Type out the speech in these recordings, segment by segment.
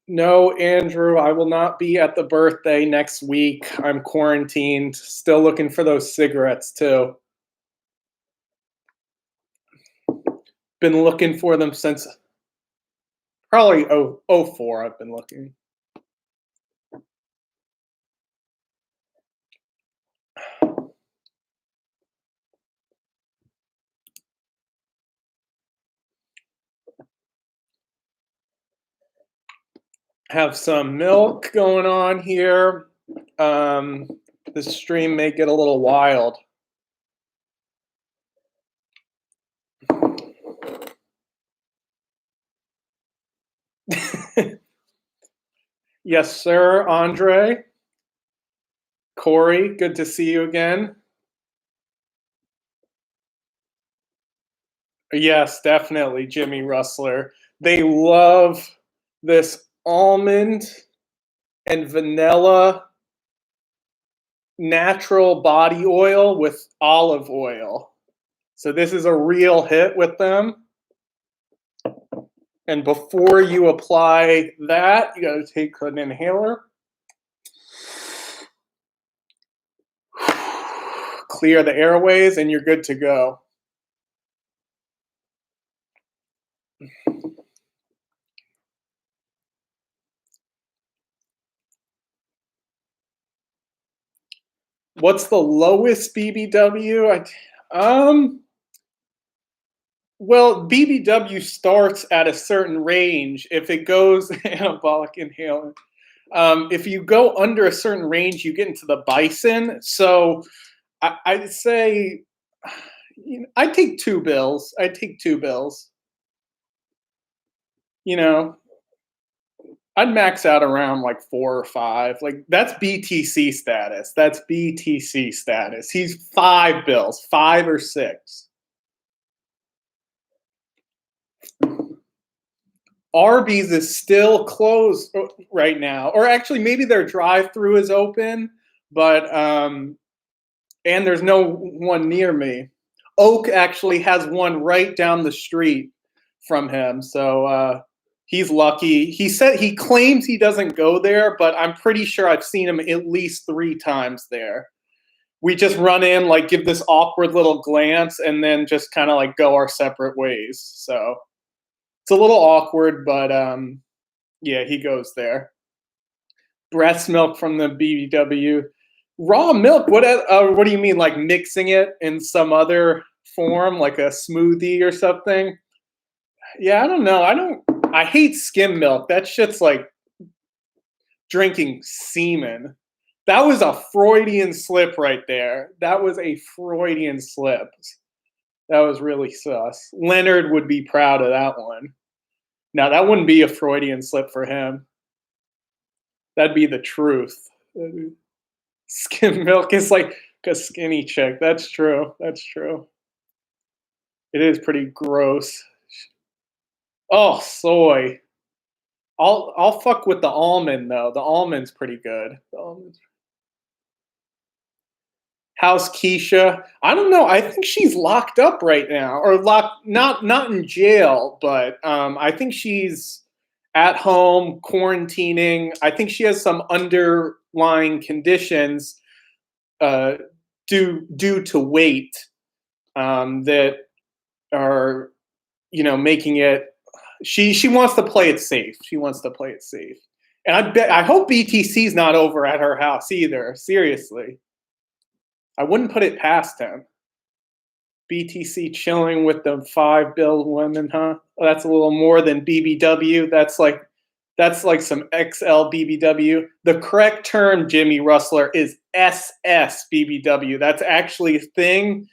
No, Andrew, I will not be at the birthday next week. I'm quarantined. Still looking for those cigarettes, too. Been looking for them since probably 04 I've been looking. Have some milk going on here. The stream may get a little wild. Yes, sir, Andre. Corey, good to see you again. Yes, definitely, Jimmy Rustler. They love this almond and vanilla natural body oil with olive oil. So this is a real hit with them. And before you apply that, you got to take an inhaler. Clear the airways and you're good to go. What's the lowest BBW? Well, BBW starts at a certain range. If it goes anabolic inhalant, if you go under a certain range, you get into the bison. So I'd say, I'd take 2 bills. I'd take 2 bills. You know, I'd max out around like 4 or 5. Like that's BTC status. That's BTC status. He's 5 bills, 5 or 6. Arby's is still closed right now, or actually maybe their drive-through is open, but and there's no one near me. Oak actually has one right down the street from him, so he's lucky. He said he claims he doesn't go there, but I'm pretty sure I've seen him at least 3 times there. We just run in, like give this awkward little glance, and then just kind of like go our separate ways. So it's a little awkward, but yeah, he goes there. Breast milk from the BBW. Raw milk? What do you mean? Like mixing it in some other form, like a smoothie or something? Yeah, I don't know. I hate skim milk. That shit's like drinking semen. That was a Freudian slip right there. That was a Freudian slip. That was really sus. Leonard would be proud of that one. Now, that wouldn't be a Freudian slip for him. That'd be the truth. Skim milk is like a skinny chick. That's true. That's true. It is pretty gross. Oh, soy. I'll fuck with the almond though. The almond's pretty good. The almond's... How's Keisha? I don't know. I think she's locked up right now, or locked not in jail, but I think she's at home quarantining. I think she has some underlying conditions due to weight that are, making it. She wants to play it safe. She wants to play it safe, and I hope BTC's not over at her house either. Seriously. I wouldn't put it past him. BTC chilling with the 5 bill women, huh? Well, that's a little more than BBW. That's like some XL BBW. The correct term, Jimmy Rustler, is SS BBW. That's actually a thing.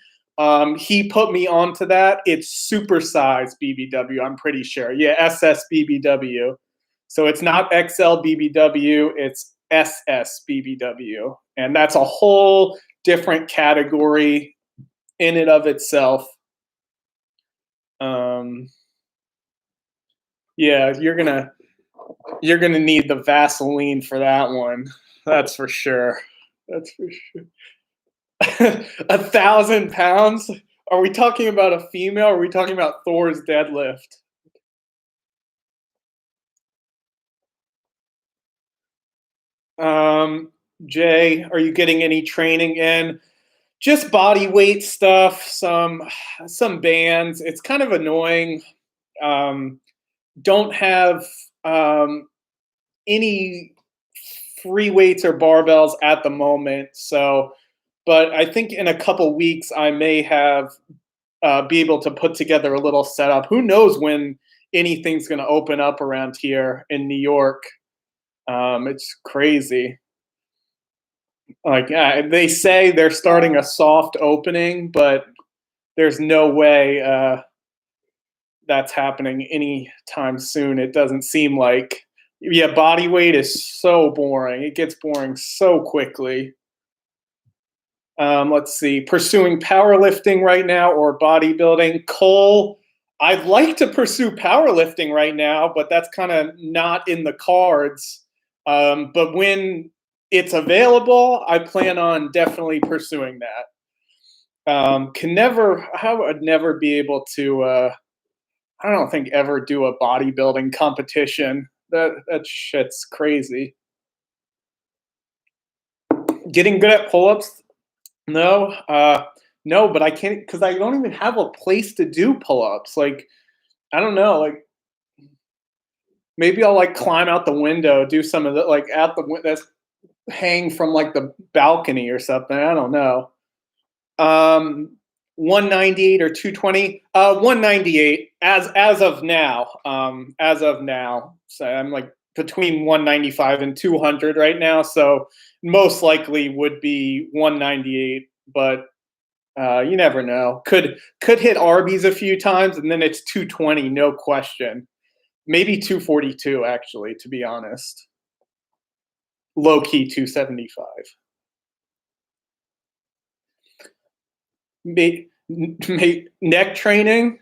He put me onto that. It's supersized BBW, I'm pretty sure. Yeah, SS BBW. So it's not XL BBW, it's SS BBW. And that's a whole different category in and of itself. Yeah, you're gonna need the Vaseline for that one. That's for sure. That's for sure. 1,000 pounds? Are we talking about a female? Or are we talking about Thor's deadlift? Jay, are you getting any training in? Just body weight stuff, some bands. It's kind of annoying. Um, don't have any free weights or barbells at the moment. So, but I think in a couple weeks I may have be able to put together a little setup. Who knows when anything's going to open up around here in New York? It's crazy. Like they say they're starting a soft opening, but there's no way that's happening anytime soon. It doesn't seem like. Yeah, body weight is so boring. It gets boring so quickly. Let's see, pursuing powerlifting right now or bodybuilding. Cole, I'd like to pursue powerlifting right now, but that's kind of not in the cards. But when it's available, I plan on definitely pursuing that. I would never be able to, I don't think ever do a bodybuilding competition. That shit's crazy. Getting good at pull-ups? No, no, but I can't because I don't even have a place to do pull-ups. Like, I don't know, like maybe I'll like climb out the window, do some of the like at the that's hang from like the balcony or something. I don't know. 198 or 220. 198 as of now. As of now. So I'm like between 195 and 200 right now. So most likely would be 198, but you never know. Could hit Arby's a few times and then it's 220, no question. Maybe 242 actually, to be honest. Low key 275. Neck training?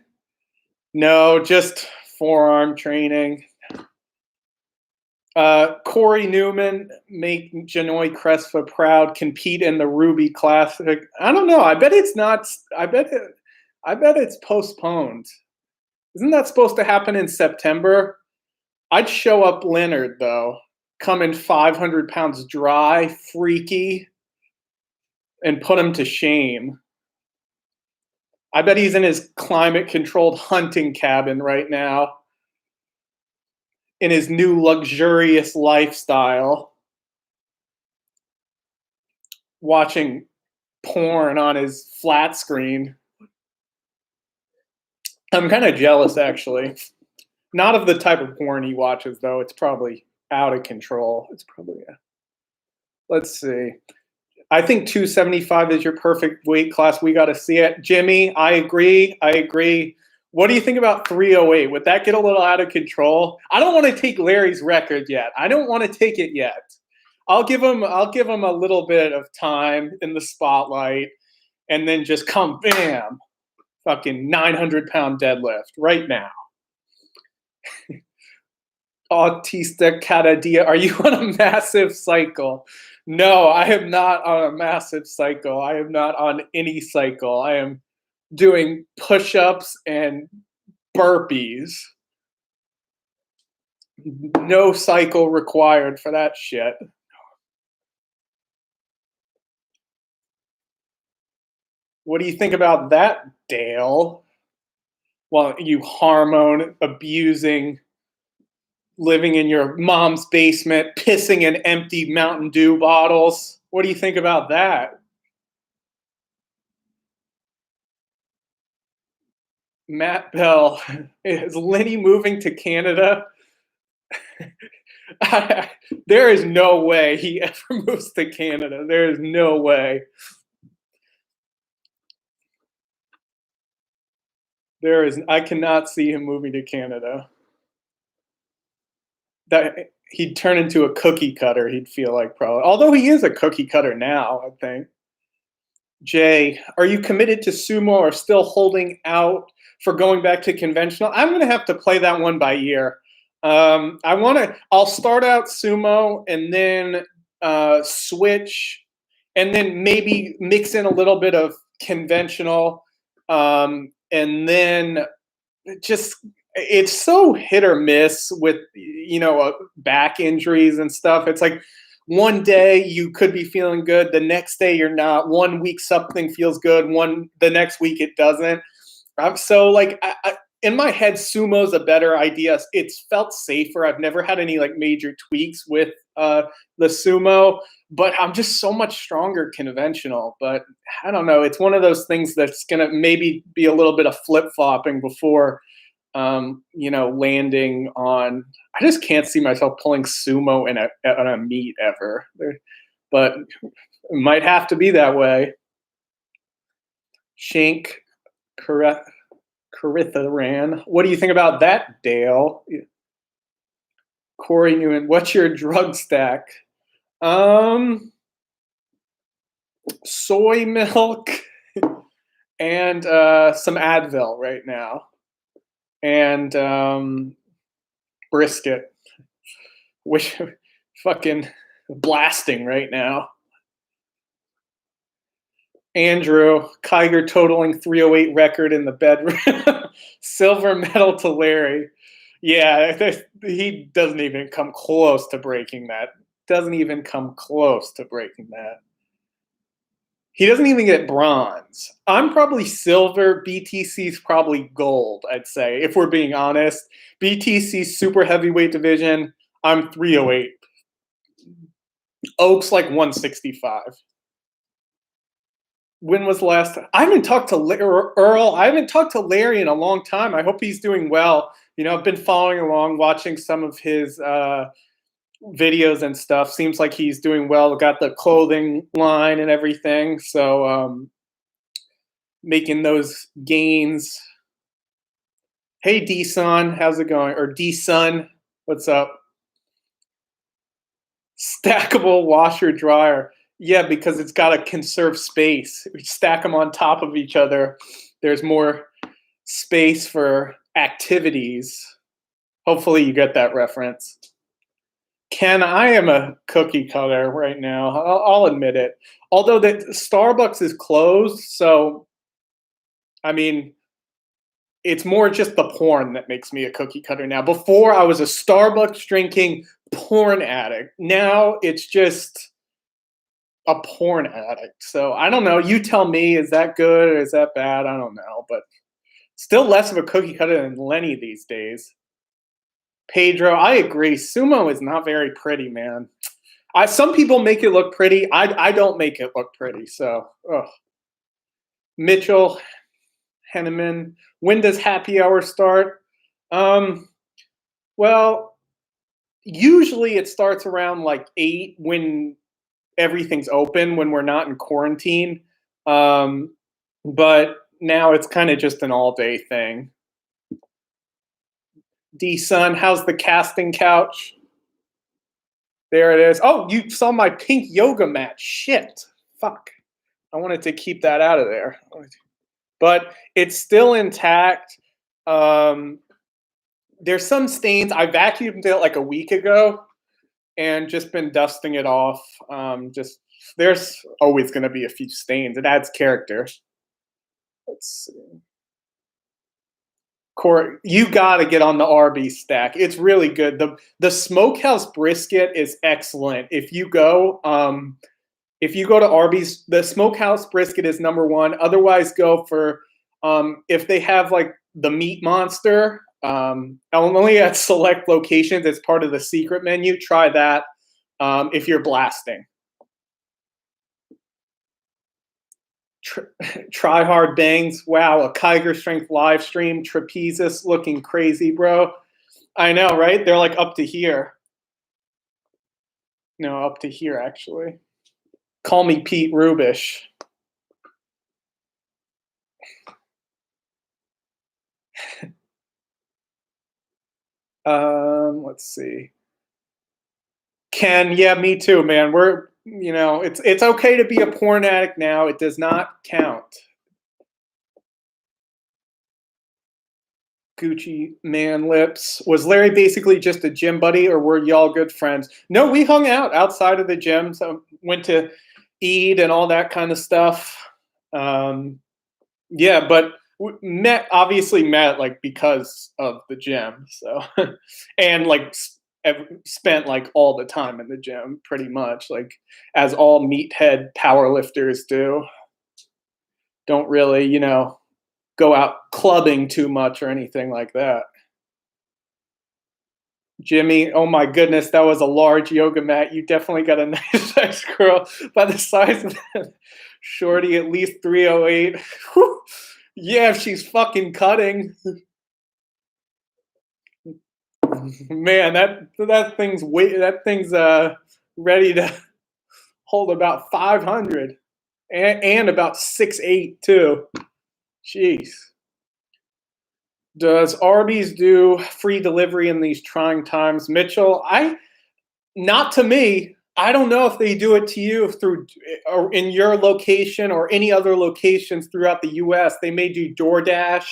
No, just forearm training. Corey Newman, make Janoi Crespa proud, compete in the Ruby Classic. I don't know. I bet it's not. I bet it's postponed. Isn't that supposed to happen in September? I'd show up Leonard though, coming 500 pounds dry, freaky, and put him to shame. I bet he's in his climate-controlled hunting cabin right now in his new luxurious lifestyle, watching porn on his flat screen. I'm kind of jealous, actually. Not of the type of porn he watches, though. It's probably out of control. It's probably, let's see. I think 275 is your perfect weight class. We got to see it. Jimmy, I agree. What do you think about 308? Would that get a little out of control? I don't want to take Larry's record yet. I don't want to take it yet. I'll give him a little bit of time in the spotlight and then just come bam, fucking 900-pound deadlift right now. Autista Catadia, are you on a massive cycle? No, I am not on a massive cycle. I am not on any cycle. I am doing push-ups and burpees. No cycle required for that shit. What do you think about that, Dale? Well, you hormone abusing, living in your mom's basement, pissing in empty Mountain Dew bottles. What do you think about that? Matt Bell, is Lenny moving to Canada? There is no way he ever moves to Canada. There is no way. I cannot see him moving to Canada. That he'd turn into a cookie cutter, he'd feel like, probably. Although he is a cookie cutter now, I think. Jay, are you committed to sumo or still holding out for going back to conventional? I'm going to have to play that one by ear. I'll start out sumo and then switch and then maybe mix in a little bit of conventional. And then just, it's so hit or miss with, back injuries and stuff. It's like one day you could be feeling good, the next day you're not. One week something feels good, the next week it doesn't. So like in my head, sumo's a better idea. It's felt safer. I've never had any like major tweaks with the sumo, but I'm just so much stronger conventional. But I don't know. It's one of those things that's gonna maybe be a little bit of flip flopping before landing on. I just can't see myself pulling sumo in a meet ever. But it might have to be that way. Shank, Caritharan. What do you think about that, Dale? Corey Newman, what's your drug stack? Soy milk and some Advil right now. And brisket. Which fucking blasting right now. Andrew, Kiger totaling 308 record in the bedroom. Silver medal to Larry. Yeah, he doesn't even come close to breaking that. Doesn't even come close to breaking that. He doesn't even get bronze. I'm probably silver. BTC's probably gold, I'd say, if we're being honest. BTC's super heavyweight division, I'm 308. Oak's like 165. When was the last time? I haven't talked to Earl. I haven't talked to Larry in a long time. I hope he's doing well. I've been following along, watching some of his videos and stuff. Seems like he's doing well. Got the clothing line and everything. So making those gains. Hey, D-Son. How's it going? Or D-Son. What's up? Stackable washer dryer. Yeah, because it's got to conserve space. We stack them on top of each other. There's more space for activities. Hopefully you get that reference. Ken, I am a cookie cutter right now. I'll admit it. Although the Starbucks is closed, so I mean, it's more just the porn that makes me a cookie cutter now. Before I was a Starbucks drinking porn addict. Now it's just a porn addict. So I don't know. You tell me, is that good or is that bad? I don't know, but still less of a cookie cutter than Lenny these days. Pedro, I agree. Sumo is not very pretty, man. Some people make it look pretty. I don't make it look pretty. So, Mitchell, Henneman, when does happy hour start? Well, usually it starts around like 8 when everything's open, when we're not in quarantine. But now it's kind of just an all-day thing. D-Son, how's the casting couch? There it is. Oh, you saw my pink yoga mat. Shit. Fuck. I wanted to keep that out of there. But it's still intact. There's some stains. I vacuumed it like a week ago and just been dusting it off. There's always going to be a few stains. It adds character. Let's see. Corey, you got to get on the RB stack. It's really good. The smokehouse brisket is excellent. If you go to Arby's, the smokehouse brisket is #1. Otherwise, go for if they have like the meat monster. Only at select locations. It's part of the secret menu. Try that if you're blasting. Try hard bangs. Wow, a KigerStrength live stream. Trapezist looking crazy, bro. I know, right? They're like up to here. No, up to here actually. Call me Pete Rubish. Let's see. Ken, yeah, me too, man. It's okay to be a porn addict now. It does not count. Gucci man lips. Was Larry basically just a gym buddy, or were y'all good friends? No, we hung out outside of the gym. So went to eat and all that kind of stuff. Yeah, but obviously met like because of the gym. So and like spent like all the time in the gym, pretty much, like as all meathead power lifters do. Don't really, go out clubbing too much or anything like that. Jimmy, oh my goodness, that was a large yoga mat. You definitely got a nice size girl by the size of that. Shorty, at least 308. Whew. Yeah, if she's fucking cutting. Man, that thing's ready to hold about 500 and about 6'8" too. Jeez. Does Arby's do free delivery in these trying times, Mitchell? Not to me. I don't know if they do it to you through or in your location or any other locations throughout the U.S. They may do DoorDash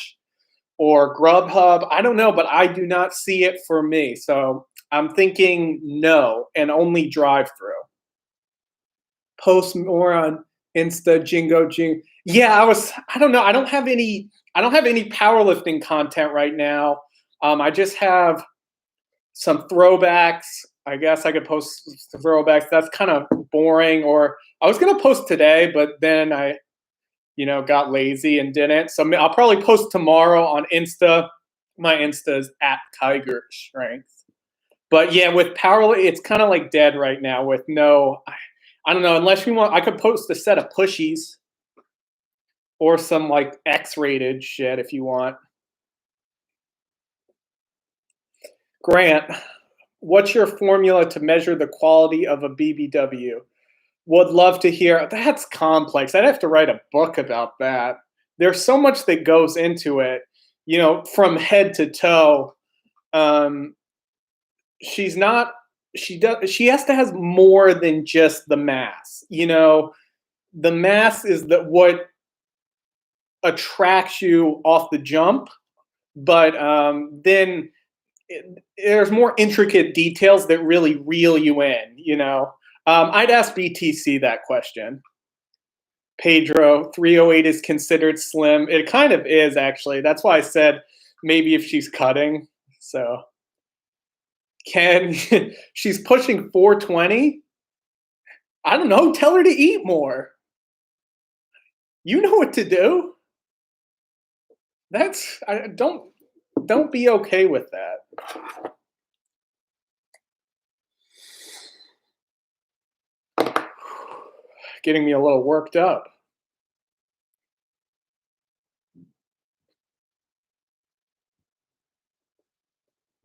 or Grubhub. I don't know, but I do not see it for me. So I'm thinking no, and only drive-through. Post more on Insta, Jingo. Yeah, I don't know. I don't have any powerlifting content right now. I just have some throwbacks. I guess I could post throwbacks. That's kind of boring. Or I was gonna post today, but then I, got lazy and didn't. So I'll probably post tomorrow on Insta. My Insta is at KigerStrength. But yeah, with powerlifting, it's kind of like dead right now. With no, I don't know. Unless you want, I could post a set of pushies or some like X-rated shit if you want. Grant, what's your formula to measure the quality of a BBW? Would love to hear. That's complex. I'd have to write a book about that. There's so much that goes into it, from head to toe. She has to have more than just the mass. The mass is what attracts you off the jump, but then there's more intricate details that really reel you in. I'd ask BTC that question. Pedro, 308 is considered slim. It kind of is, actually. That's why I said maybe if she's cutting. So she's pushing 420. I don't know. Tell her to eat more. You know what to do. Don't be okay with that. Getting me a little worked up.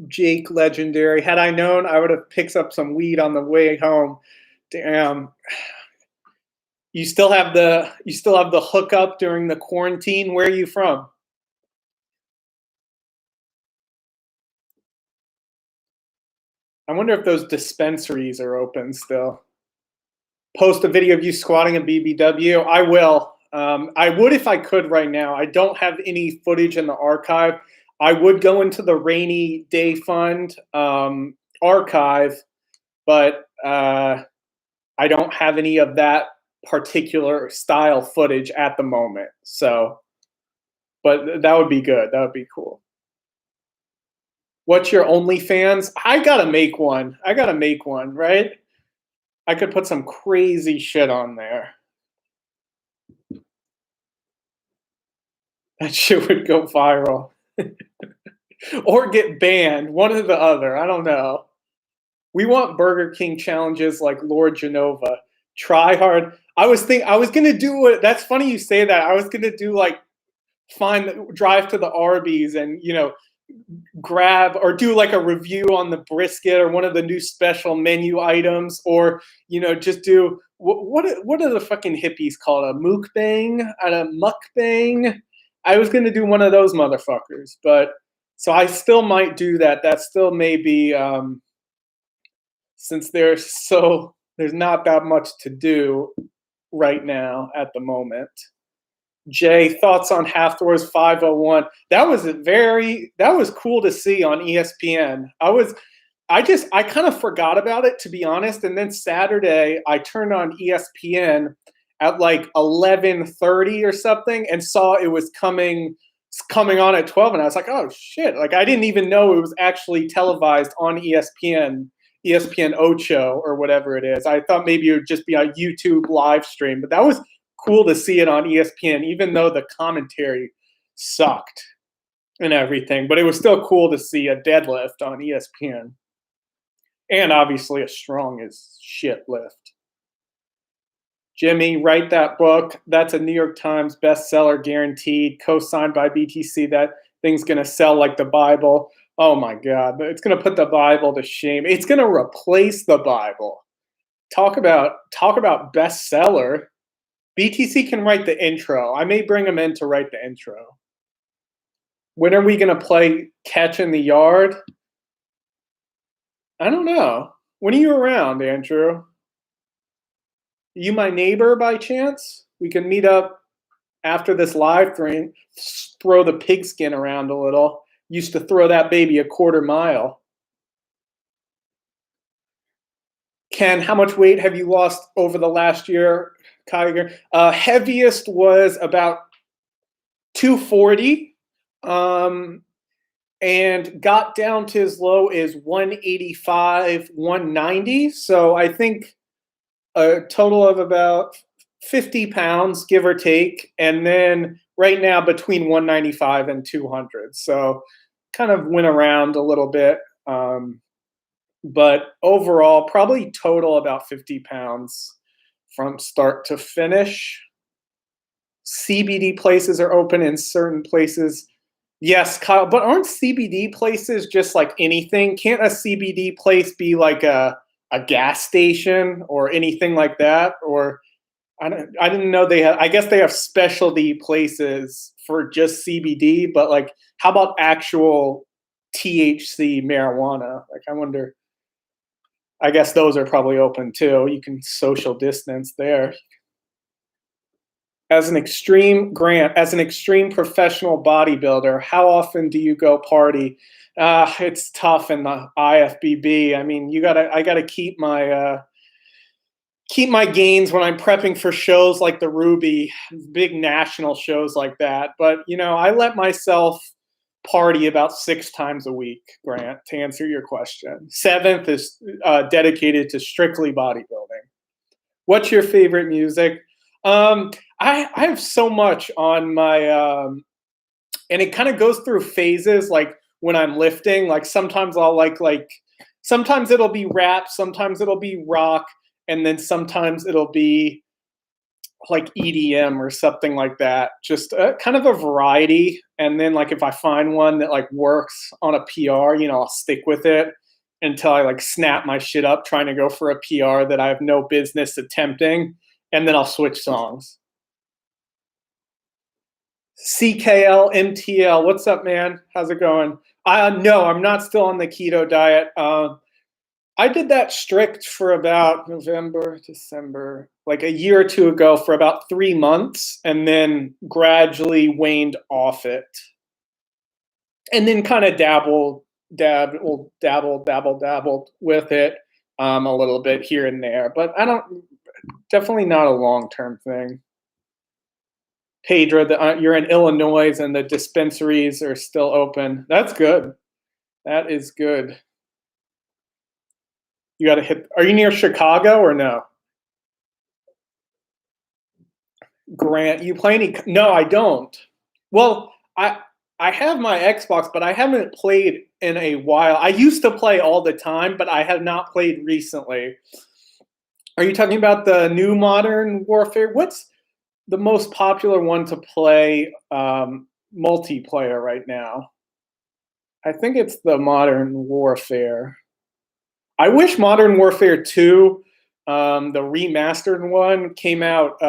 Jake Legendary. Had I known, I would have picked up some weed on the way home. Damn. You still have the hookup during the quarantine? Where are you from? I wonder if those dispensaries are open still. Post a video of you squatting a BBW. I will. I would if I could right now. I don't have any footage in the archive. I would go into the rainy day fund archive, but I don't have any of that particular style footage at the moment. So, but that would be good. That would be cool. What's your OnlyFans? I gotta make one, right? I could put some crazy shit on there. That shit would go viral. Or get banned, one or the other. I don't know. We want Burger King challenges like Lord Genova. Try hard. I was gonna do it. That's funny you say that. I was gonna do like drive to the Arby's and grab or do like a review on the brisket or one of the new special menu items, or just do what are the fucking hippies called, a mukbang, a mukbang. I was gonna do one of those motherfuckers, but so I still might do that. That still may be since there's not that much to do right now at the moment. Jay, thoughts on Half Thor's 501? That was cool to see on ESPN. I kind of forgot about it, to be honest. And then Saturday I turned on ESPN at like 11:30 or something and saw it was coming coming on at 12, and I was like, oh shit! Like I didn't even know it was actually televised on ESPN, ESPN Ocho or whatever it is. I thought maybe it would just be a YouTube live stream, but that was cool to see it on ESPN, even though the commentary sucked and everything. But it was still cool to see a deadlift on ESPN, and obviously a strong as shit lift. Jimmy, write that book. That's a New York Times bestseller guaranteed, co-signed by BTC. That thing's going to sell like the Bible. Oh my God. It's going to put the Bible to shame. It's going to replace the Bible. Talk about bestseller. BTC can write the intro. I may bring him in to write the intro. When are we going to play Catch in the Yard? I don't know. When are you around, Andrew? You my neighbor by chance? We can meet up after this live stream, throw the pigskin around a little. Used to throw that baby a quarter mile. Ken, how much weight have you lost over the last year, Kiger? Heaviest was about 240, and got down to as low as 185, 190. So I think a total of about 50 pounds, give or take. And then right now between 195 and 200. So kind of went around a little bit. But overall, probably total about 50 pounds from start to finish. CBD places are open in certain places. Yes, Kyle, but aren't CBD places just like anything? Can't a CBD place be like a gas station or anything like that? Or I didn't know they had. I guess they have specialty places for just CBD, but like, how about actual THC marijuana? Like, I wonder. I guess those are probably open too. You can social distance there. As an extreme professional bodybuilder, how often do you go party? It's tough in the IFBB. I mean, I gotta keep my gains when I'm prepping for shows like the Ruby, big national shows like that. But I let myself party about 6 times a week, Grant, to answer your question. 7th is dedicated to strictly bodybuilding. What's your favorite music? I have so much on my, and it kind of goes through phases. Like when I'm lifting, like sometimes I'll sometimes it'll be rap, sometimes it'll be rock, and then sometimes it'll be like EDM or something like that. Just kind of a variety. And then like if I find one that like works on a PR, I'll stick with it until I like snap my shit up trying to go for a PR that I have no business attempting. And then I'll switch songs. CKL, MTL, what's up, man? How's it going? No, I'm not still on the keto diet. I did that strict for about November, December, like a year or two ago for about 3 months, and then gradually waned off it. And then kind of dabbled with it a little bit here and there. But definitely not a long-term thing. Pedro, you're in Illinois and the dispensaries are still open. That's good. That is good. You got to hit. Are you near Chicago or no? Grant, you play any? No, I don't. Well, I have my Xbox, but I haven't played in a while. I used to play all the time, but I have not played recently. Are you talking about the new Modern Warfare? What's the most popular one to play multiplayer right now? I think it's the Modern Warfare. I wish Modern Warfare 2, the remastered one, came out.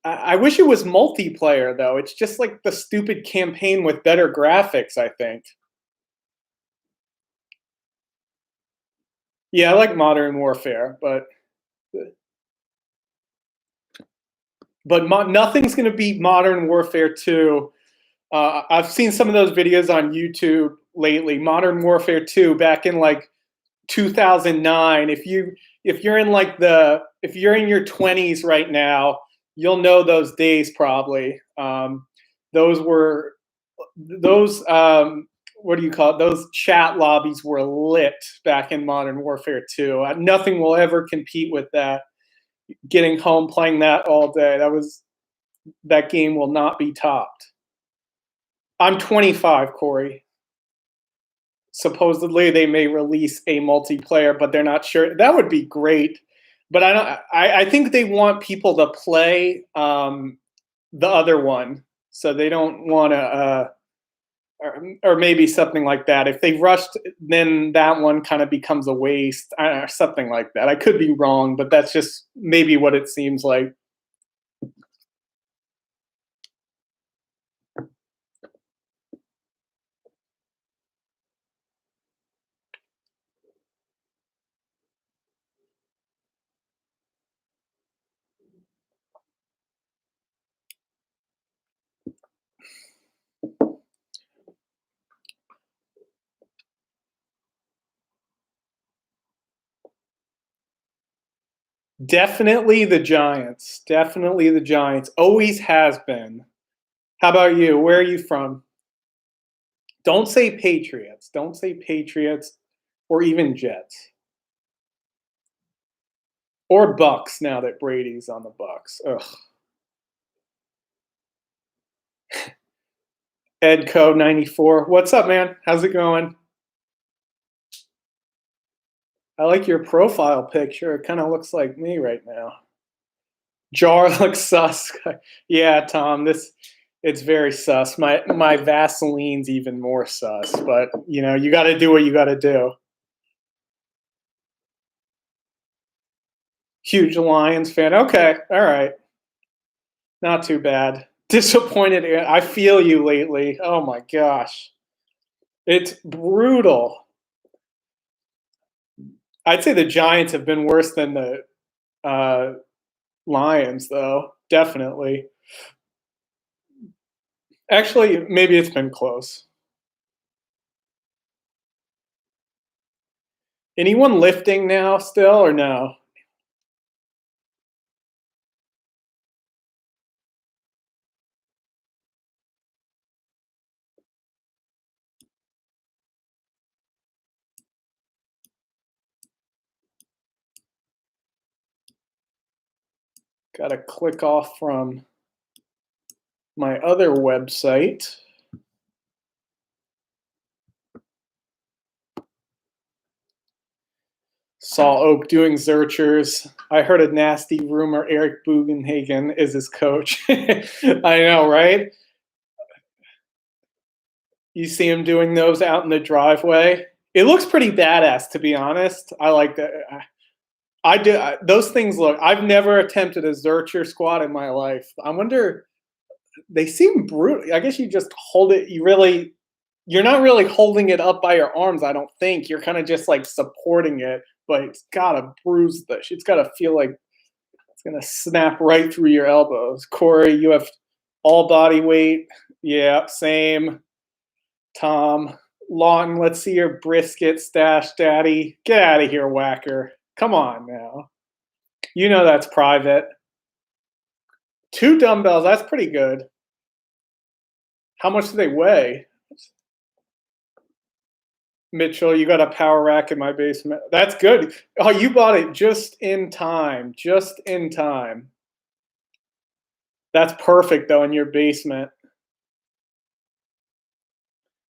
I wish it was multiplayer, though. It's just like the stupid campaign with better graphics, I think. Yeah, I like Modern Warfare, but nothing's going to beat Modern Warfare 2. I've seen some of those videos on YouTube lately. Modern Warfare 2 back in like 2009. If you're in your 20s right now, you'll know those days probably. those were what do you call it? Those chat lobbies were lit back in Modern Warfare 2. Nothing will ever compete with that. Getting home, playing that all day. That game will not be topped. I'm 25, Corey. Supposedly they may release a multiplayer, but they're not sure. That would be great. But I think they want people to play the other one, so they don't want to, or maybe something like that. If they rushed, then that one kind of becomes a waste, or something like that. I could be wrong, but that's just maybe what it seems like. Definitely the Giants. Definitely the Giants. Always has been. How about you? Where are you from? Don't say Patriots. Don't say Patriots or even Jets. Or Bucks now that Brady's on the Bucks. Ugh. Edco94. What's up, man? How's it going? I like your profile picture. It kind of looks like me right now. Jar looks sus. Yeah, Tom, it's very sus. My Vaseline's even more sus, but you know, you got to do what you got to do. Huge Lions fan. Okay, all right. Not too bad. Disappointed. I feel you lately. Oh my gosh. It's brutal. I'd say the Giants have been worse than the Lions, though. Definitely. Actually, maybe it's been close. Anyone lifting now still or no? Got to click off from my other website. Saw Oak doing Zerchers. I heard a nasty rumor Eric Bugenhagen is his coach. I know, right? You see him doing those out in the driveway. It looks pretty badass, to be honest. I like that. I do. Those things look. I've never attempted a Zercher squat in my life. I wonder. They seem brutal. I guess you just hold it. You're not really holding it up by your arms. I don't think you're kind of just like supporting it, but it's gotta bruise the. It's gotta feel like it's gonna snap right through your elbows. Corey, you have all body weight. Yeah, same. Tom, Lawton, let's see your brisket stash, daddy. Get out of here, whacker. Come on now. You know that's private. 2 dumbbells, that's pretty good. How much do they weigh? Mitchell, you got a power rack in my basement. That's good. Oh, you bought it just in time. Just in time. That's perfect, though, in your basement.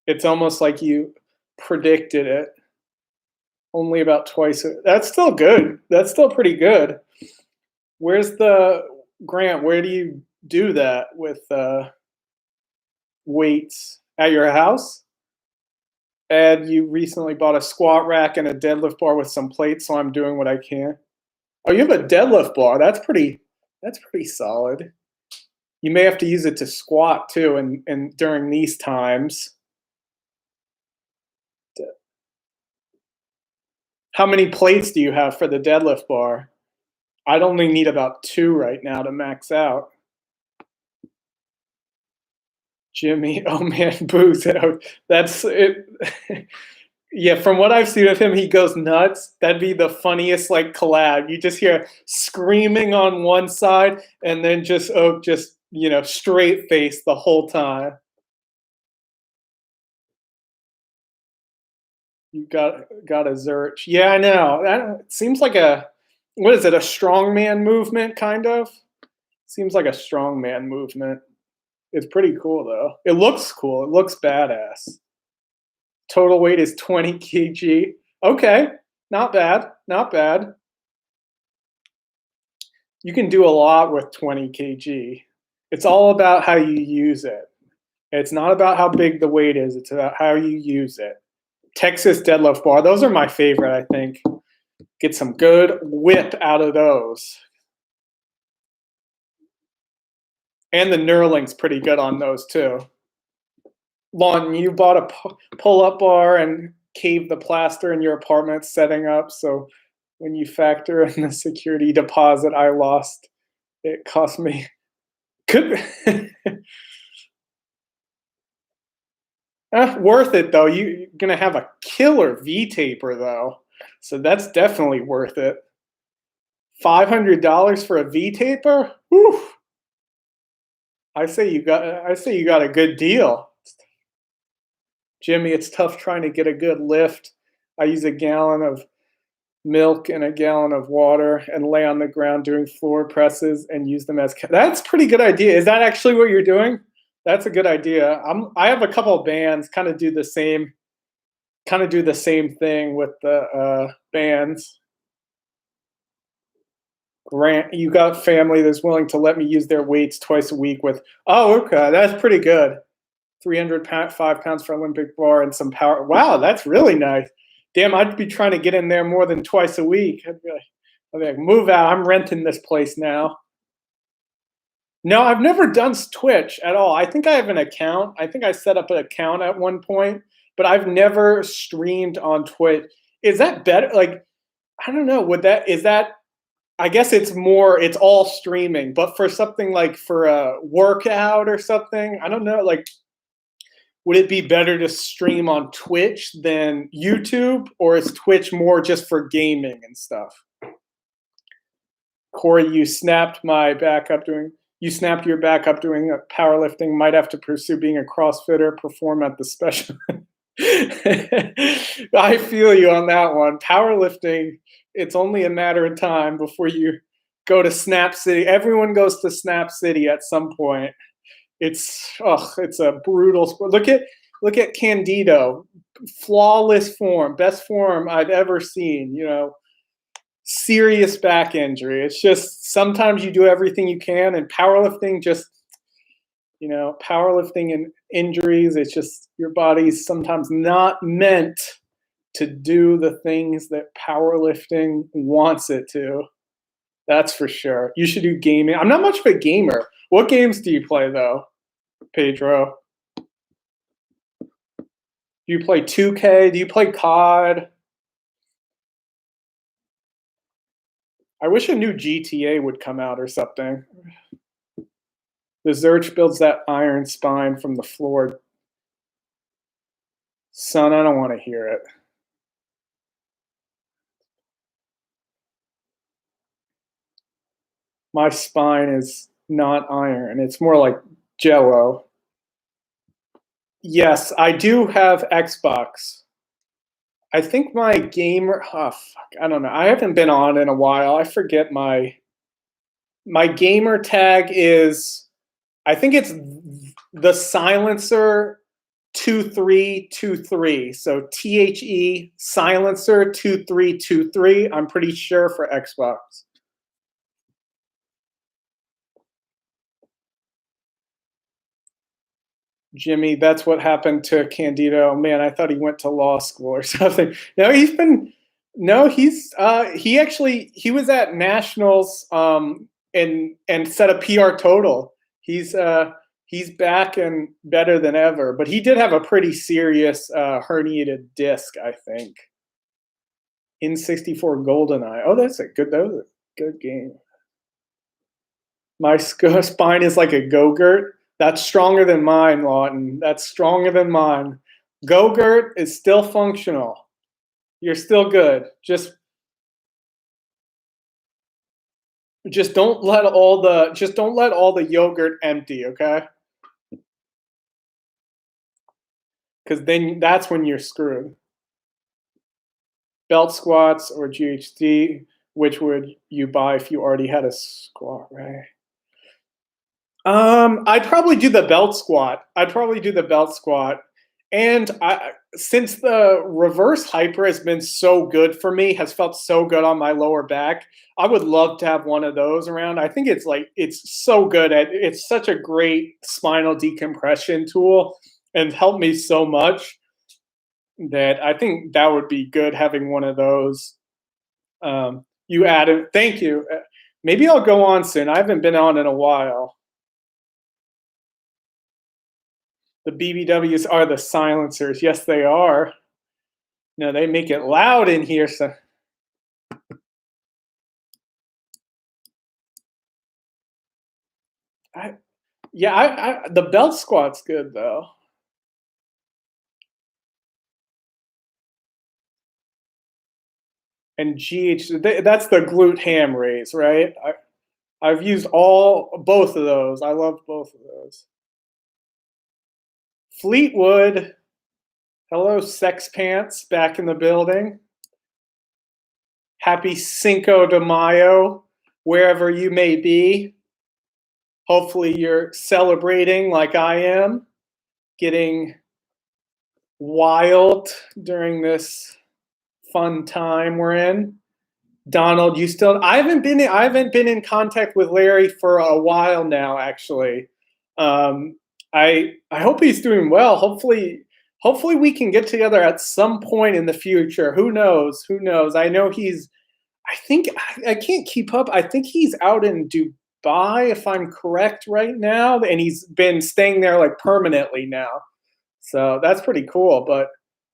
It's almost like you predicted it. Only about twice. That's still good. That's still pretty good. Where's the Grant? Where do you do that with weights? At your house? Ed, you recently bought a squat rack and a deadlift bar with some plates, so I'm doing what I can. Oh, you have a deadlift bar. That's pretty solid. You may have to use it to squat too, and during these times. How many plates do you have for the deadlift bar? I'd only need about 2 right now to max out. Jimmy, oh man, Booze. That's it. Yeah, from what I've seen of him, he goes nuts. That'd be the funniest like collab. You just hear screaming on one side, and then just Oak just straight face the whole time. You got a Zerch. Yeah, I know. That seems like what is it? A strongman movement, kind of. Seems like a strongman movement. It's pretty cool though. It looks cool. It looks badass. Total weight is 20 kg. Okay, not bad. Not bad. You can do a lot with 20 kg. It's all about how you use it. It's not about how big the weight is. It's about how you use it. Texas deadlift bar. Those are my favorite, I think. Get some good whip out of those. And the knurling's pretty good on those too. Lon, you bought a pull-up bar and caved the plaster in your apartment setting up, so when you factor in the security deposit I lost, it cost me. Worth it though. You're gonna have a killer V-taper though, so that's definitely worth it. $500 for a V-taper? Whew. I say you got a good deal. Jimmy, it's tough trying to get a good lift. I use a gallon of milk and a gallon of water and lay on the ground doing floor presses and use them as. That's a pretty good idea. Is that actually what you're doing? That's a good idea. I have a couple of bands kind of do the same thing with the bands. Grant, you got family that's willing to let me use their weights twice a week with. Oh, okay, that's pretty good. 305 pounds for Olympic bar and some power. Wow, that's really nice. Damn, I'd be trying to get in there more than twice a week. I'd be like, move out. I'm renting this place now. No, I've never done Twitch at all. I think I have an account. I think I set up an account at one point, but I've never streamed on Twitch. Is that better? Like, I don't know. Is that? I guess it's all streaming, but for something like for a workout or something, I don't know. Like, would it be better to stream on Twitch than YouTube, or is Twitch more just for gaming and stuff? Corey, you snapped your back up doing powerlifting. Might have to pursue being a CrossFitter, perform at the special. I feel you on that one. Powerlifting, it's only a matter of time before you go to Snap City. Everyone goes to Snap City at some point. It's a brutal sport. Look at Candido, flawless form, best form I've ever seen. Serious back injury. It's just sometimes you do everything you can, and powerlifting just, powerlifting and injuries. It's just your body's sometimes not meant to do the things that powerlifting wants it to. That's for sure. You should do gaming. I'm not much of a gamer. What games do you play though, Pedro? Do you play 2K? Do you play COD? I wish a new GTA would come out or something. The Zerch builds that iron spine from the floor. Son, I don't want to hear it. My spine is not iron. It's more like Jello. Yes, I do have Xbox. I think my gamer. Oh, fuck. I don't know. I haven't been on in a while. I forget my gamer tag is. I think it's the Silencer 2323. So THE Silencer 2323. I'm pretty sure for Xbox. Jimmy, that's what happened to Candido. Man, I thought he went to law school or something. No, he was at Nationals and set a PR total. He's back and better than ever. But he did have a pretty serious herniated disc, I think. In 64 GoldenEye. Oh, that was a good game. My spine is like a Go-Gurt. That's stronger than mine, Lawton. That's stronger than mine. Go-Gurt is still functional. You're still good. Just Just don't let all the yogurt empty, okay? Because then that's when you're screwed. Belt squats or GHD, which would you buy if you already had a squat, right? I'd probably do the belt squat. And since the reverse hyper has been so good for me, has felt so good on my lower back, I would love to have one of those around. I think it's so good it's such a great spinal decompression tool and helped me so much that I think that would be good having one of those. You added, thank you. Maybe I'll go on soon. I haven't been on in a while. The BBWs are the silencers. Yes, they are. No, they make it loud in here. So, the belt squat's good though. And that's the glute ham raise, right? I've used both of those. I love both of those. Fleetwood, hello, sex pants, back in the building. Happy Cinco de Mayo, wherever you may be. Hopefully you're celebrating like I am, getting wild during this fun time we're in. Donald, I haven't been in contact with Larry for a while now, actually. I hope he's doing well. Hopefully we can get together at some point in the future. Who knows? I know I can't keep up. I think he's out in Dubai, if I'm correct right now, and he's been staying there like permanently now. So that's pretty cool, but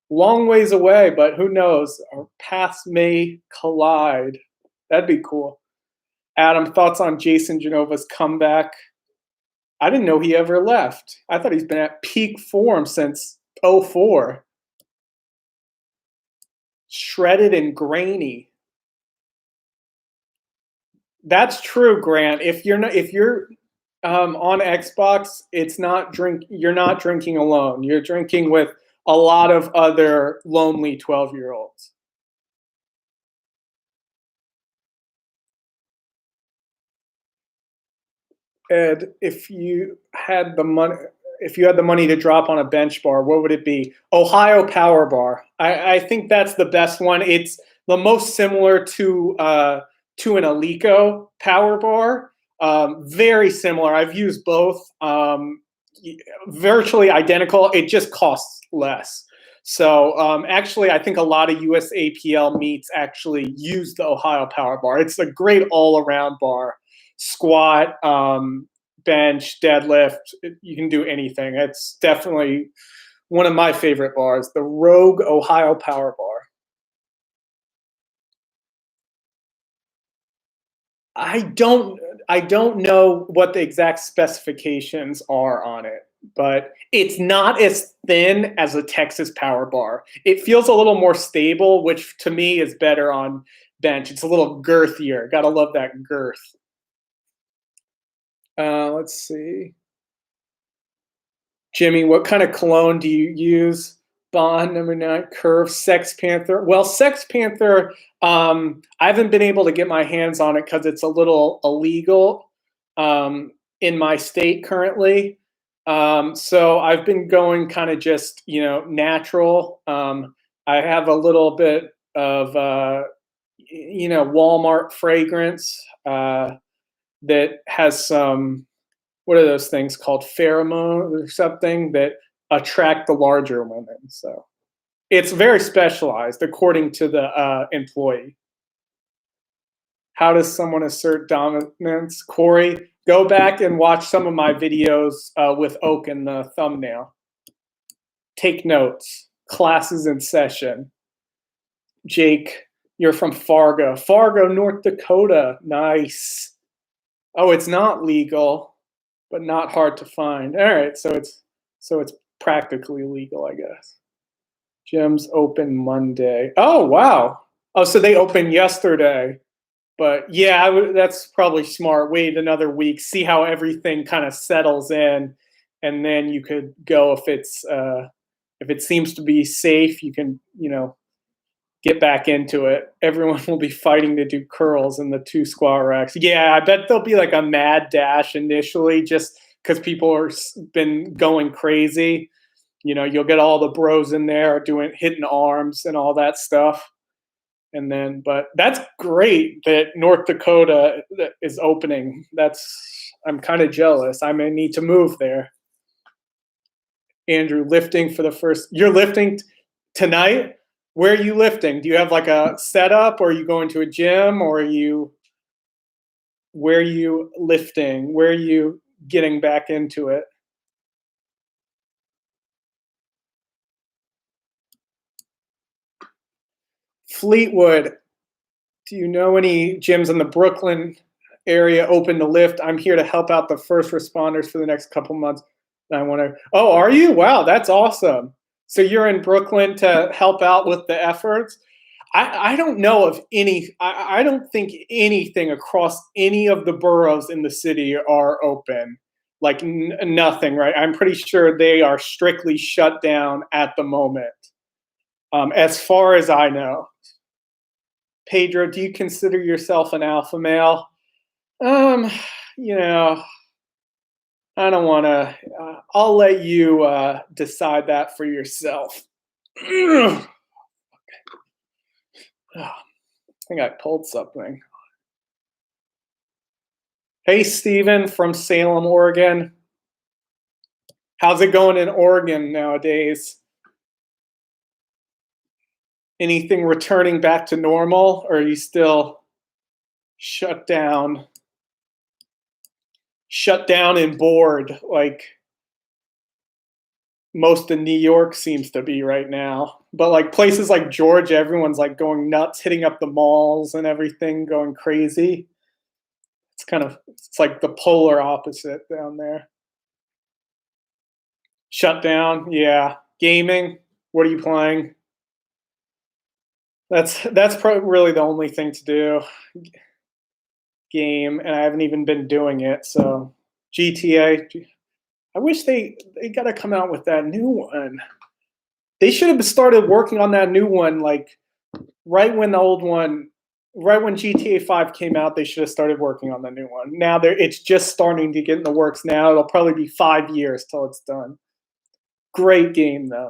long ways away, but who knows? Our paths may collide. That'd be cool. Adam, thoughts on Jason Genova's comeback? I didn't know he ever left. I thought he's been at peak form since '04. Shredded and grainy. That's true, Grant. If you're on Xbox, you're not drinking alone. You're drinking with a lot of other lonely 12-year-olds. Ed, if you had the money to drop on a bench bar, what would it be? Ohio Power Bar. I think that's the best one. It's the most similar to an Alico Power Bar. Very similar. I've used both. Virtually identical. It just costs less. So actually, I think a lot of USAPL meets actually use the Ohio Power Bar. It's a great all-around bar. Squat, bench, deadlift. You can do anything. It's definitely one of my favorite bars, the Rogue Ohio Power Bar. I don't know what the exact specifications are on it, but it's not as thin as a Texas Power Bar. It feels a little more stable, which to me is better on bench. It's a little girthier. Gotta love that girth. Let's see. Jimmy, what kind of cologne do you use? Bond number 9, Curve, Sex Panther. Well, Sex Panther, I haven't been able to get my hands on it because it's a little illegal in my state currently. So I've been going kind of just, natural. I have a little bit of, Walmart fragrance that has some, what are those things called, pheromones or something that attract the larger women. So it's very specialized according to the employee. How does someone assert dominance? Corey, go back and watch some of my videos with Oak in the thumbnail. Take notes. Classes in session. Jake, you're from Fargo, North Dakota. Nice. Oh, it's not legal, but not hard to find. All right, so it's practically legal, I guess. Gyms open Monday. Oh, wow. Oh, so they opened yesterday. But yeah, that's probably smart. Wait another week, see how everything kind of settles in, and then you could go if it seems to be safe, you can, get back into it. Everyone will be fighting to do curls in the two squat racks. Yeah, I bet there'll be like a mad dash initially, just because people are been going crazy. You'll get all the bros in there doing hitting arms and all that stuff. And then, but that's great that North Dakota is opening. I'm kind of jealous. I may need to move there. Andrew, lifting for the first. You're lifting tonight. Where are you lifting? Do you have like a setup, or are you going to a gym, or where are you lifting? Where are you getting back into it? Fleetwood, do you know any gyms in the Brooklyn area open to lift? I'm here to help out the first responders for the next couple months. I want to. Oh, are you? Wow, that's awesome. So you're in Brooklyn to help out with the efforts. I don't know of any. I don't think anything across any of the boroughs in the city are open. Like nothing, right? I'm pretty sure they are strictly shut down at the moment, as far as I know. Pedro, do you consider yourself an alpha male? Um, you know, I don't want to. I'll let you decide that for yourself. I think I pulled something. Hey, Steven from Salem, Oregon. How's it going in Oregon nowadays? Anything returning back to normal, or are you still shut down? Shut down and bored, like most of New York seems to be right now. But like places like Georgia, everyone's like going nuts, hitting up the malls and everything, going crazy. It's like the polar opposite down there. Shut down, yeah. Gaming, what are you playing? That's probably really the only thing to do. Game, and I haven't even been doing it. So GTA, I wish they got to come out with that new one. They should have started working on that new one like right when the old one, right when GTA 5 came out. They should have started working on the new one. Now it's just starting to get in the works now. It'll probably be 5 years till it's done. Great game though.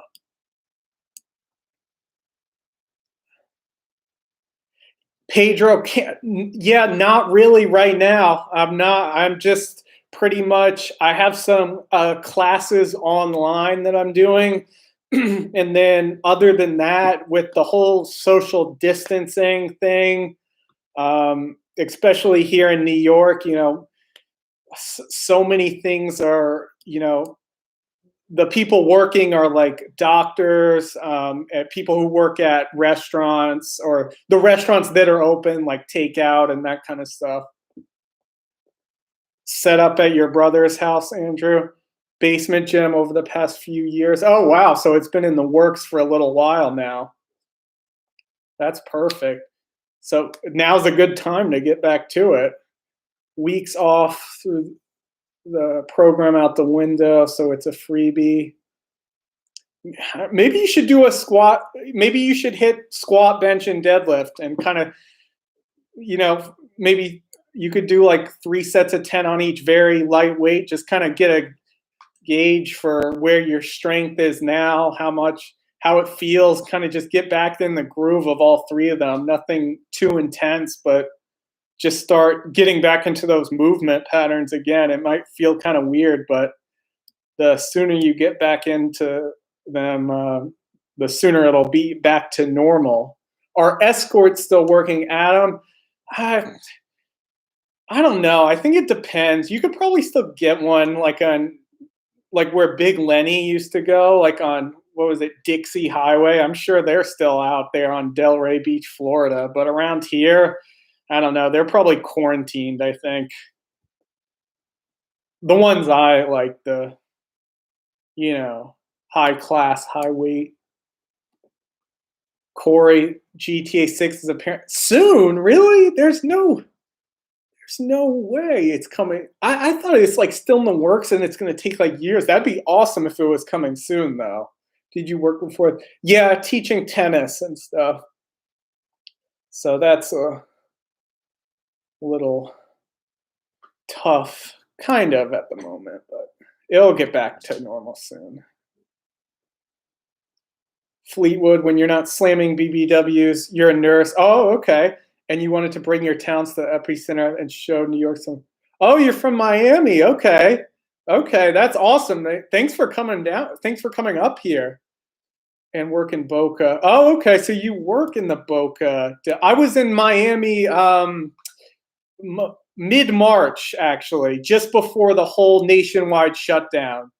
Pedro can't. Yeah, not really right now. I'm not. I'm just pretty much. I have some classes online that I'm doing, and then other than that, with the whole social distancing thing, especially here in New York, so many things are. The people working are like doctors, and people who work at restaurants, or the restaurants that are open, like takeout and that kind of stuff. Set up at your brother's house, Andrew. Basement gym over the past few years. Oh, wow. So it's been in the works for a little while now. That's perfect. So now's a good time to get back to it. Weeks off through the program out the window, so it's a freebie. Maybe you should do a squat. Maybe you should hit squat, bench, and deadlift, and kind of, maybe you could do like 3 sets of 10 on each, very lightweight. Just kind of get a gauge for where your strength is now, how it feels. Kind of just get back in the groove of all three of them. Nothing too intense, but just start getting back into those movement patterns again. It might feel kind of weird, but the sooner you get back into them, the sooner it'll be back to normal. Are escorts still working, Adam? I, I don't know. I think it depends. You could probably still get one like where Big Lenny used to go, like on what was it, Dixie Highway. I'm sure they're still out there on Delray Beach, Florida. But around here, I don't know. They're probably quarantined, I think. The ones I like, high class, high weight. Corey, GTA 6 is apparent soon. Really? There's no way it's coming. I thought it's like still in the works and it's going to take like years. That'd be awesome if it was coming soon, though. Did you work before? Yeah, teaching tennis and stuff. So that's a little tough, kind of at the moment, but it'll get back to normal soon. Fleetwood, when you're not slamming BBWs, you're a nurse. Oh, okay. And you wanted to bring your talents to the epicenter and show New York some. Oh, you're from Miami. Okay. Okay, that's awesome. Thanks for coming down. Thanks for coming up here and work in Boca. Oh, okay. So you work in the Boca. I was in Miami mid-March, actually, just before the whole nationwide shutdown.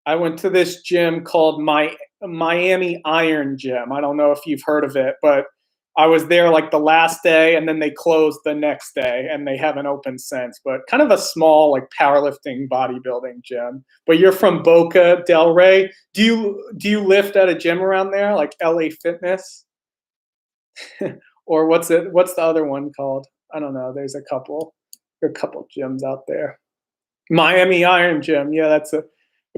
I went to this gym called Miami Iron Gym. I don't know if you've heard of it, but I was there like the last day and then they closed the next day and they haven't opened since. But kind of a small like powerlifting bodybuilding gym. But you're from Boca Del Rey. Do you lift at a gym around there like LA Fitness? Or what's the other one called? I don't know. There are a couple gyms out there. Miami Iron Gym. Yeah, that's a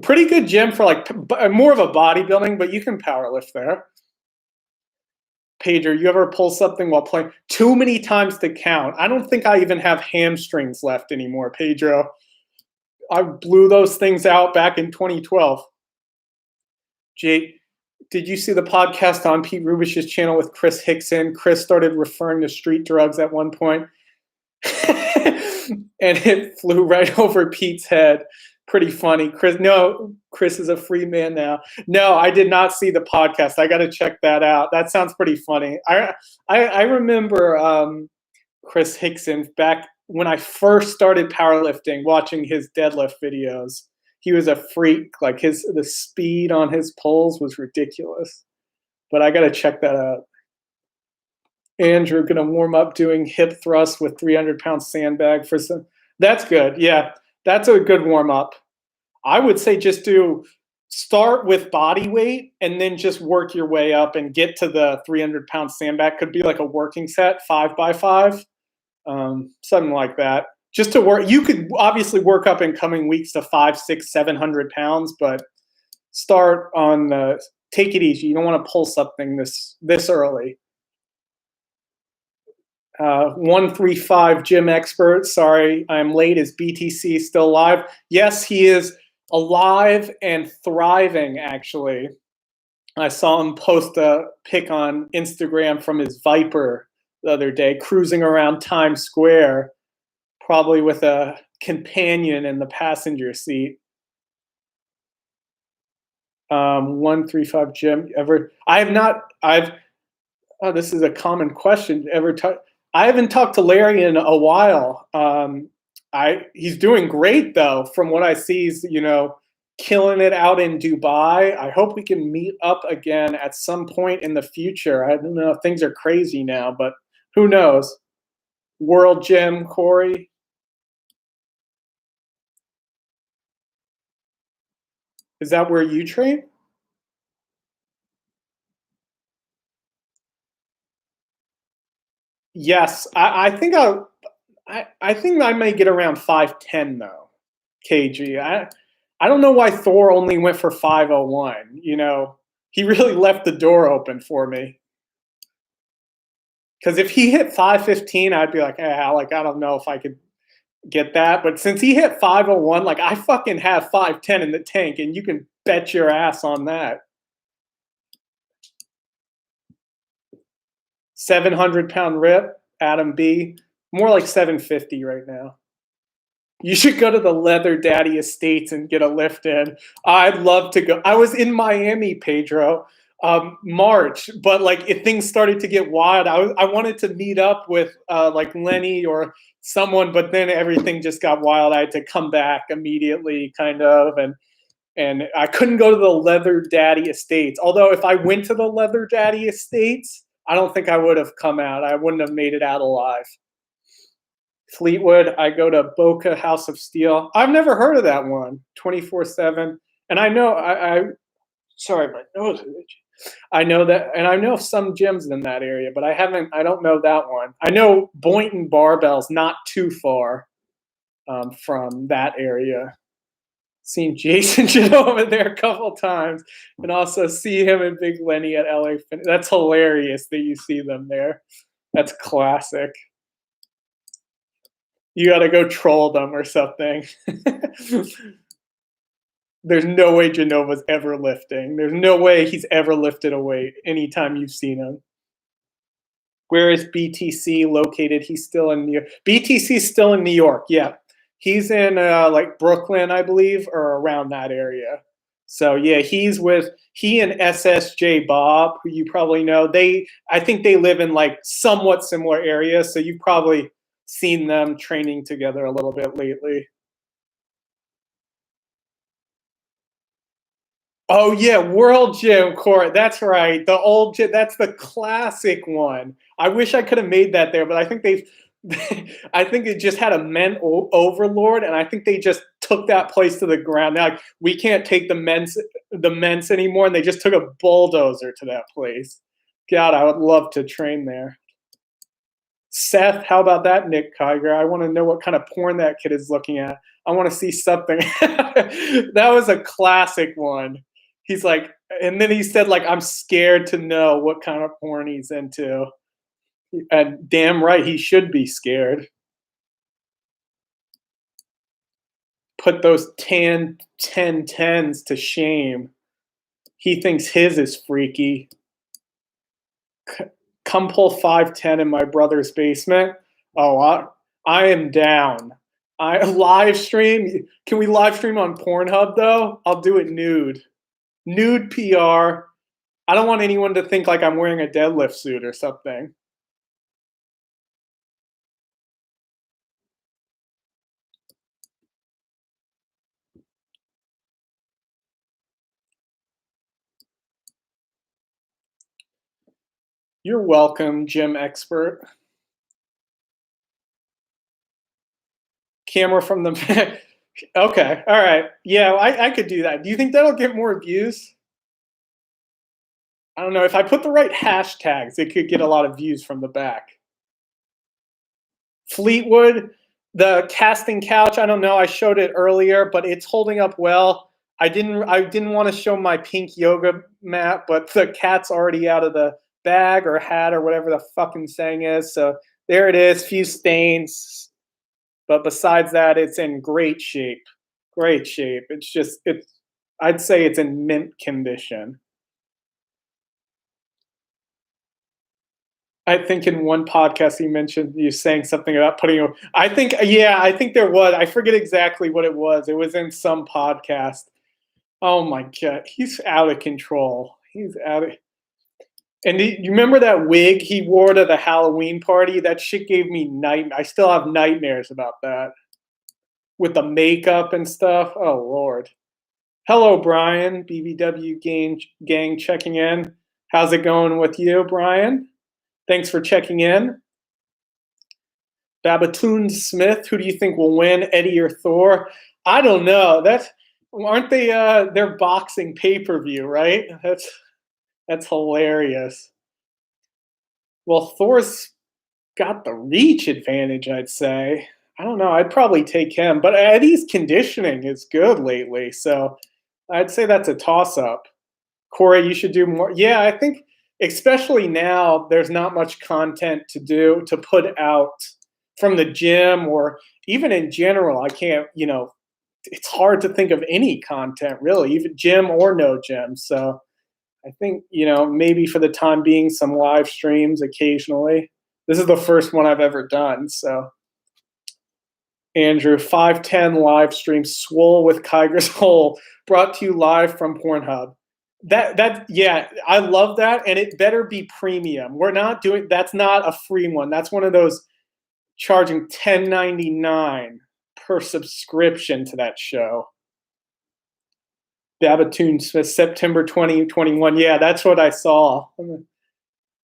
pretty good gym for like more of a bodybuilding, but you can power lift there. Pedro, you ever pull something while playing? Too many times to count. I don't think I even have hamstrings left anymore, Pedro. I blew those things out back in 2012. Jake, did you see the podcast on Pete Rubish's channel with Chris Hickson? Chris started referring to street drugs at one point, and it flew right over Pete's head. Pretty funny. Chris is a free man now. No, I did not see the podcast. I got to check that out. That sounds pretty funny. I remember Chris Hickson back when I first started powerlifting, watching his deadlift videos. He was a freak. Like the speed on his pulls was ridiculous. But I got to check that out. Andrew gonna warm up doing hip thrusts with 300-pound sandbag for some. That's good. Yeah. That's a good warm up. I would say just start with body weight and then just work your way up and get to the 300-pound sandbag. Could be like a working set, 5x5, something like that. Just to work. You could obviously work up in coming weeks to 500, 600, 700 pounds, but start on take it easy. You don't want to pull something this early. 135 gym expert. Sorry, I'm late. Is BTC still alive? Yes, he is alive and thriving, actually. I saw him post a pic on Instagram from his Viper the other day, cruising around Times Square, probably with a companion in the passenger seat. 135 gym. This is a common question. I haven't talked to Larry in a while. He's doing great though. From what I see, he's killing it out in Dubai. I hope we can meet up again at some point in the future. I don't know. Things are crazy now, but who knows? World Gym, Corey. Is that where you train? Yes, I think I think I may get around 5'10" though, kg. I don't know why Thor only went for 501. He really left the door open for me. Because if he hit 515, I'd be like, I don't know if I could get that. But since he hit 501, like I fucking have 5'10" in the tank, and you can bet your ass on that. 700-pound rip, Adam B. More like 750 right now. You should go to the Leather Daddy Estates and get a lift in. I'd love to go. I was in Miami, Pedro, March, but if things started to get wild, I wanted to meet up with like Lenny or someone, but then everything just got wild. I had to come back immediately, kind of, and I couldn't go to the Leather Daddy Estates. Although if I went to the Leather Daddy Estates, I don't think I would have come out. I wouldn't have made it out alive. Fleetwood, I go to Boca House of Steel. I've never heard of that one. 24/7. And I know, sorry, my nose is itchy. I know that, and I know some gyms in that area, but I don't know that one. I know Boynton Barbell's not too far from that area. Seen Jason Genova there a couple times, and also see him and Big Lenny at LA Fitness. That's hilarious that you see them there. That's classic. You got to go troll them or something. There's no way Genova's ever lifting. There's no way he's ever lifted a weight anytime you've seen him. Where is BTC located? He's still in New York. BTC's still in New York, yeah. He's in like Brooklyn, I believe, or around that area. So yeah, he and SSJ Bob, who you probably know. I think they live in like somewhat similar areas, so you've probably seen them training together a little bit lately. Oh yeah, World Gym Court. That's right. The old gym. That's the classic one. I wish I could have made that there, but I think they've. I think it just had a overlord, and I think they just took that place to the ground. They're like, we can't take the men's anymore, and they just took a bulldozer to that place. God, I would love to train there. Seth, how about that, Nick Kiger? I want to know what kind of porn that kid is looking at. I want to see something. That was a classic one. He's like, and then he said, like, I'm scared to know what kind of porn he's into. And damn right, he should be scared. Put those 10-10s to shame. He thinks his is freaky. Come pull 510 in my brother's basement. Oh, I am down. I live stream. Can we live stream on Pornhub though? I'll do it nude. Nude PR. I don't want anyone to think like I'm wearing a deadlift suit or something. You're welcome, gym expert. Camera from the okay, all right. Yeah, I could do that. Do you think that'll get more views? I don't know. If I put the right hashtags, it could get a lot of views from the back. Fleetwood, the casting couch, I don't know. I showed it earlier, but it's holding up well. I didn't want to show my pink yoga mat, but the cat's already out of the bag or hat or whatever the fucking saying is. So there it is, few stains. But besides that, it's in great shape. Great shape. I'd say it's in mint condition. I think in one podcast you mentioned you saying something about putting. I think there was. I forget exactly what it was. It was in some podcast. Oh my god, he's out of control. He's out of. And you remember that wig he wore to the Halloween party? That shit gave me I still have nightmares about that. With the makeup and stuff. Oh Lord. Hello, Brian. BBW gang checking in. How's it going with you, Brian? Thanks for checking in. Babatoon Smith, who do you think will win, Eddie or Thor? I don't know. Aren't they they're boxing pay-per-view, right? That's hilarious. Well, Thor's got the reach advantage, I'd say. I don't know. I'd probably take him, but Eddie's conditioning is good lately, so I'd say that's a toss-up. Corey, you should do more. Yeah, I think especially now there's not much content to put out from the gym or even in general. I can't, it's hard to think of any content really, even gym or no gym. So I think, maybe for the time being, some live streams occasionally. This is the first one I've ever done. So Andrew, 510 live stream, swole with Kiger's hole, brought to you live from Pornhub. Yeah, I love that, and it better be premium. That's not a free one. That's one of those charging $10.99 per subscription to that show. Babatoon Smith, September 2021. Yeah, that's what I saw.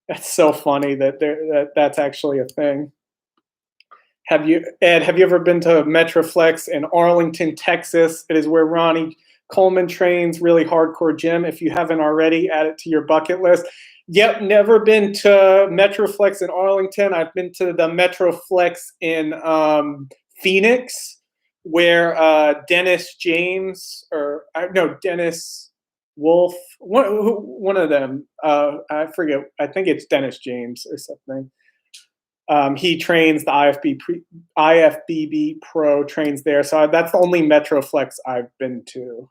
That's so funny that's actually a thing. Ed, have you ever been to Metroflex in Arlington, Texas? It is where Ronnie Coleman trains really hardcore gym. If you haven't already, add it to your bucket list. Yep, never been to Metroflex in Arlington. I've been to the Metroflex in Phoenix, where Dennis James Dennis Wolf, one of them. I forget. I think it's Dennis James or something. He trains the IFBB Pro, trains there. So that's the only Metroflex I've been to.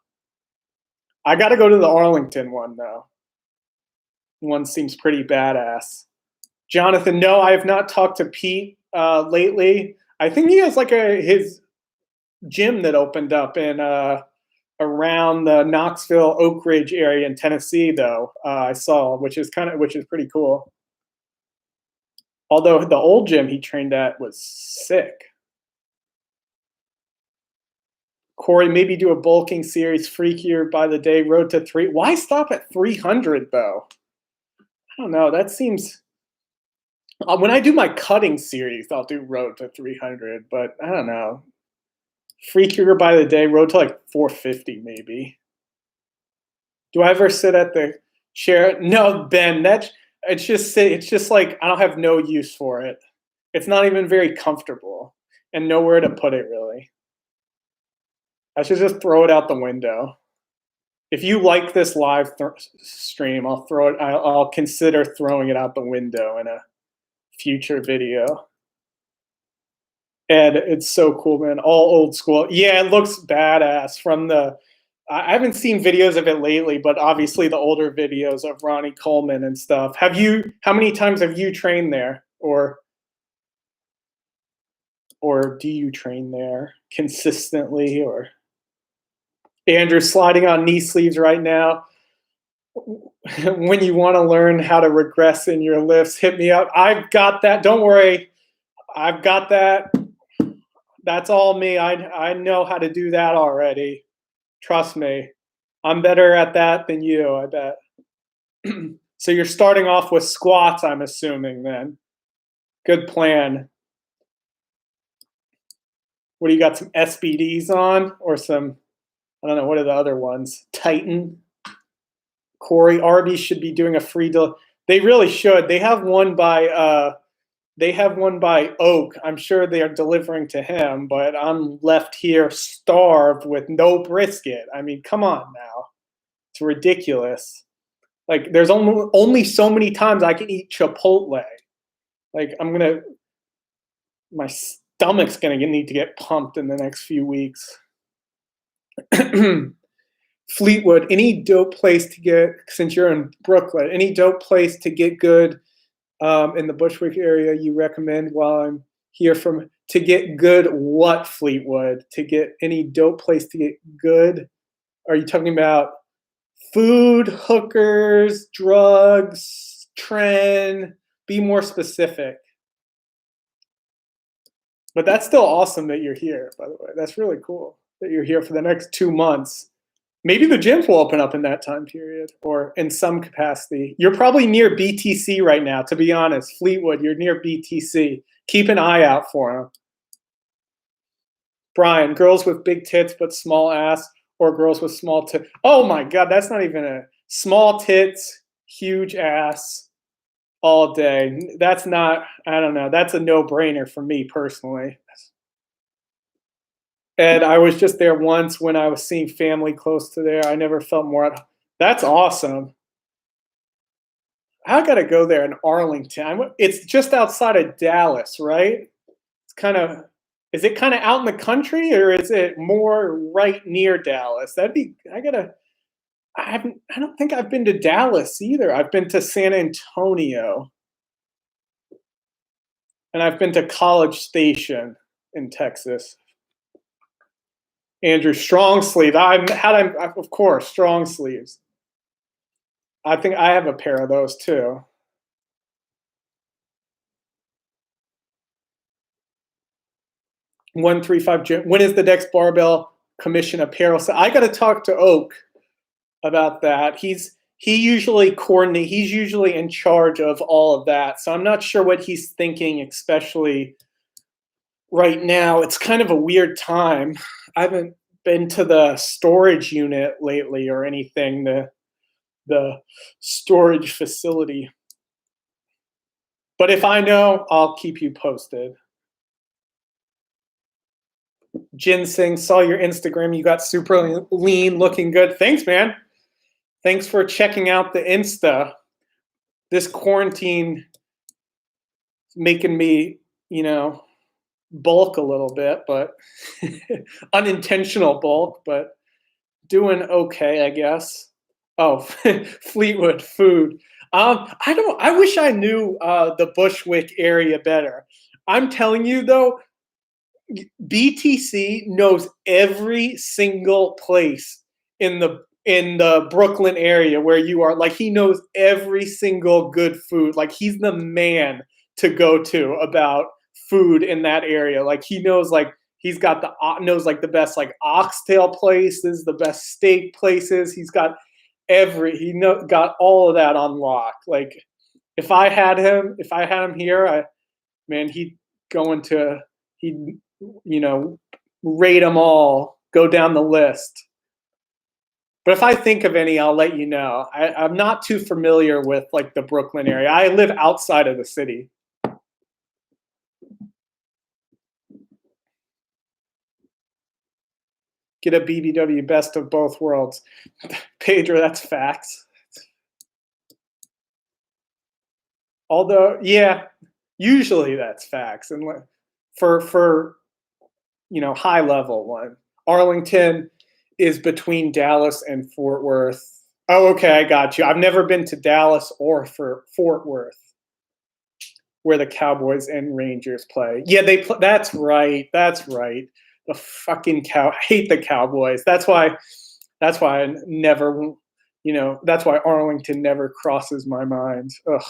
I got to go to the Arlington one, though. One seems pretty badass. Jonathan, no, I have not talked to Pete lately. I think he has like his gym that opened up in around the Knoxville, Oak Ridge area in Tennessee, though. I saw, which is pretty cool. Although the old gym he trained at was sick. Corey, maybe do a bulking series, freakier by the day, road to 3. Why stop at 300 though? I don't know. That seems. When I do my cutting series, I'll do road to 300, but I don't know. Freakier by the day, road to like 450 maybe. Do I ever sit at the chair? No, Ben. It's just like I don't have no use for it. It's not even very comfortable, and nowhere to put it really. I should just throw it out the window. If you like this live stream, I'll consider throwing it out the window in a future video. And it's so cool, man. All old school. Yeah, it looks badass from the. I haven't seen videos of it lately, but obviously the older videos of Ronnie Coleman and stuff. How many times have you trained there, or do you train there consistently, or? Andrew, sliding on knee sleeves right now. When you want to learn how to regress in your lifts, hit me up. I've got that. Don't worry. I've got that. That's all me. I know how to do that already. Trust me. I'm better at that than you, I bet. So you're starting off with squats, I'm assuming, then. Good plan. What do you got, some SBDs on, or some, I don't know, what are the other ones? Titan. Corey, Arby's should be doing a free they really should. They have one by Oak. I'm sure they are delivering to him, but I'm left here starved with no brisket. I mean, come on now. It's ridiculous. Like, there's only so many times I can eat Chipotle. Like, my stomach's gonna need to get pumped in the next few weeks. Fleetwood, any dope place to get, since you're in Brooklyn, any dope place to get good in the Bushwick area you recommend while I'm here to get good what, Fleetwood? To get any dope place to get good? Are you talking about food, hookers, drugs, trend? Be more specific. But that's still awesome that you're here, by the way. That's really cool that you're here for the next 2 months. Maybe the gyms will open up in that time period, or in some capacity. You're probably near BTC right now, to be honest. Fleetwood, you're near BTC. Keep an eye out for them. Brian, girls with big tits but small ass, or girls with small tits. Oh my God, that's not even a small tits, huge ass all day. That's not, I don't know, that's a no-brainer for me personally. Ed, I was just there once when I was seeing family close to there. I never felt more at home. That's awesome. I got to go there in Arlington. It's just outside of Dallas, right? Is it kind of out in the country, or is it more right near Dallas? I don't think I've been to Dallas either. I've been to San Antonio. And I've been to College Station in Texas. Andrew, strong sleeve. Of course, strong sleeves. I think I have a pair of those too. $135. When is the next barbell commission apparel? So I got to talk to Oak about that. He usually coordinates. He's usually in charge of all of that. So I'm not sure what he's thinking, especially right now. It's kind of a weird time. I haven't been to the storage unit lately or anything, the storage facility. But if I know, I'll keep you posted. Ginseng, saw your Instagram. You got super lean, looking good. Thanks, man. Thanks for checking out the Insta. This quarantine making me, bulk a little bit, but unintentional bulk, but doing okay, I guess. Oh, Fleetwood food. I wish I knew the Bushwick area better. I'm telling you though, BTC knows every single place in the Brooklyn area where you are. Like, he knows every single good food. Like, he's the man to go to about food in that area. Like, he knows, like, he's got the best, like, oxtail places, the best steak places. He's got got all of that on lock. Like, if I had him here, he'd rate them all, go down the list. But if I think of any, I'll let you know. I'm not too familiar with, like, the Brooklyn area. I live outside of the city. Get a BBW best of both worlds. Pedro, that's facts. Although, yeah, usually that's facts. And for high level one. Arlington is between Dallas and Fort Worth. Oh, okay, I got you. I've never been to Dallas or for Fort Worth, where the Cowboys and Rangers play. Yeah, that's right. That's right. The fucking I hate the Cowboys. That's why I never, that's why Arlington never crosses my mind. Ugh.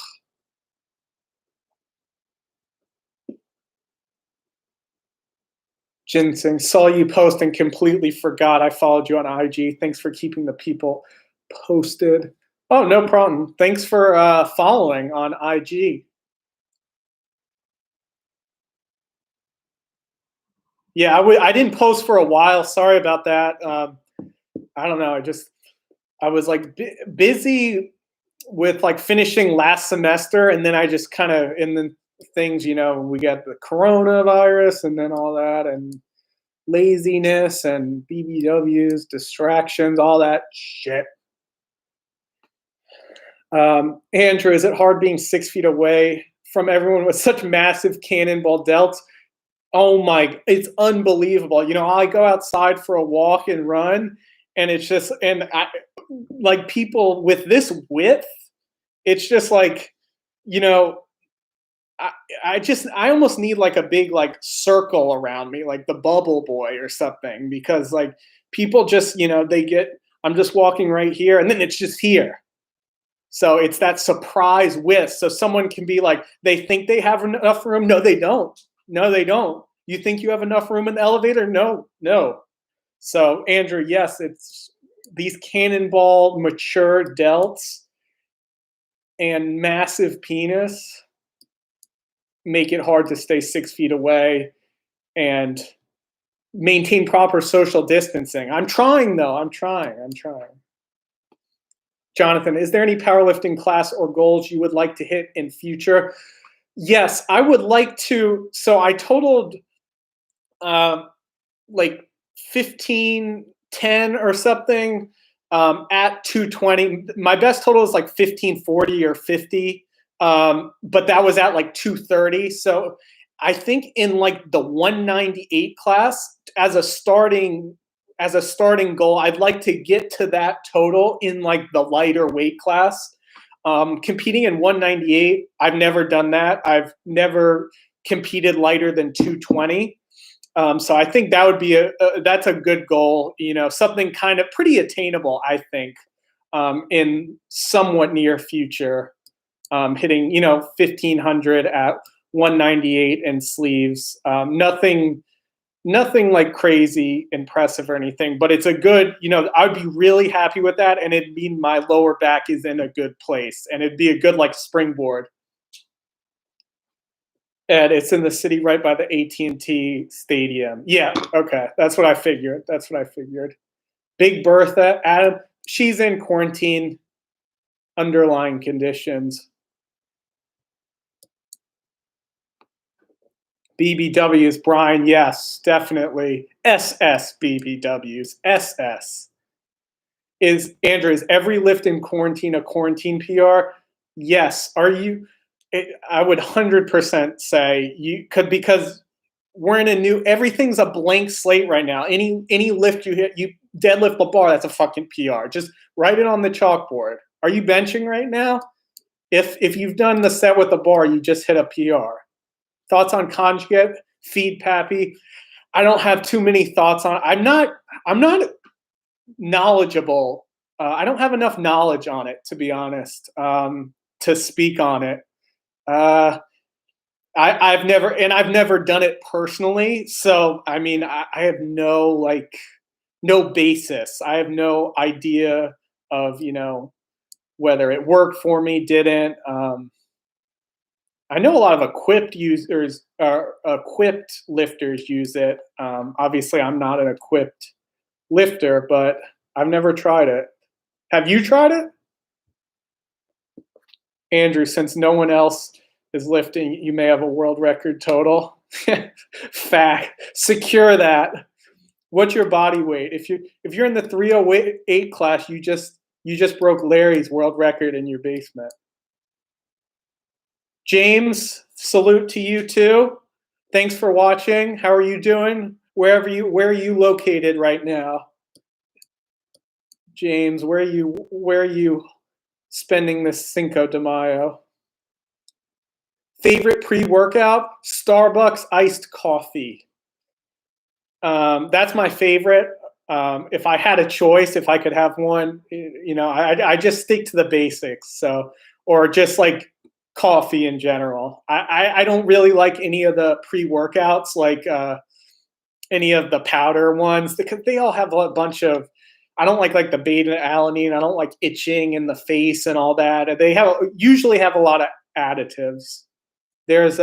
Ginseng, saw you post and completely forgot I followed you on IG. Thanks for keeping the people posted. Oh, no problem. Thanks for following on IG. Yeah, I didn't post for a while. Sorry about that. I don't know. I was like busy with like finishing last semester, and then I just kind of in the things, we got the coronavirus and then all that, and laziness and BBWs, distractions, all that shit. Andrew, is it hard being 6 feet away from everyone with such massive cannonball delts? Oh my, it's unbelievable. I go outside for a walk and run, and it's just, like, people with this width, it's just like, I almost need like a big like circle around me, like the bubble boy or something, because like people just, I'm just walking right here and then it's just here. So it's that surprise width. So someone can be like, they think they have enough room. No, they don't. No, they don't. You think you have enough room in the elevator? No. So Andrew, yes, it's these cannonball mature delts and massive penis make it hard to stay 6 feet away and maintain proper social distancing. I'm trying though. I'm trying. Jonathan, is there any powerlifting class or goals you would like to hit in future? Yes, I would like to. So I totaled like 1510 or something at 220. My best total is like 1540 or 50. But that was at like 230. So I think in like the 198 class as a starting goal, I'd like to get to that total in like the lighter weight class. Competing in 198, I've never done that. I've never competed lighter than 220. So I think that would be that's a good goal, something kind of pretty attainable, I think, in somewhat near future. Hitting 1500 at 198 and sleeves. Nothing like crazy impressive or anything, but it's a good, I'd be really happy with that, and it'd mean my lower back is in a good place, and it'd be a good like springboard. Ed, it's in the city right by the AT&T Stadium. Yeah, okay. That's what I figured. That's what I figured. Big Bertha, Adam, she's in quarantine, underlying conditions. BBWs, Brian, yes, definitely. SS BBWs, SS. Is Andrew, is every lift in quarantine a quarantine PR? Yes. Are you? I would 100% say you could, because we're in a new. Everything's a blank slate right now. Any lift you hit, you deadlift the bar. That's a fucking PR. Just write it on the chalkboard. Are you benching right now? If you've done the set with the bar, you just hit a PR. Thoughts on conjugate? Feed Pappy. I don't have too many thoughts on. I'm not knowledgeable. I don't have enough knowledge on it, to be honest, to speak on it. I've never done it personally, so I mean, I have no basis. I have no idea of whether it worked for me, didn't. I know a lot of equipped lifters use it. Obviously, I'm not an equipped lifter, but I've never tried it. Have you tried it? Andrew, since no one else is lifting, you may have a world record total. Fact. Secure that. What's your body weight? If you're in the 308 class, you just broke Larry's world record in your basement. James, salute to you too. Thanks for watching. How are you doing? Where are you located right now? James, where are you spending this Cinco de Mayo? Favorite pre-workout? Starbucks iced coffee. That's my favorite. If I had a choice, if I could have one, I just stick to the basics. So, or just like coffee in general. I don't really like any of the pre-workouts, like any of the powder ones, because they all have a bunch of. I don't like the beta alanine. I don't like itching in the face and all that. They usually have a lot of additives. There's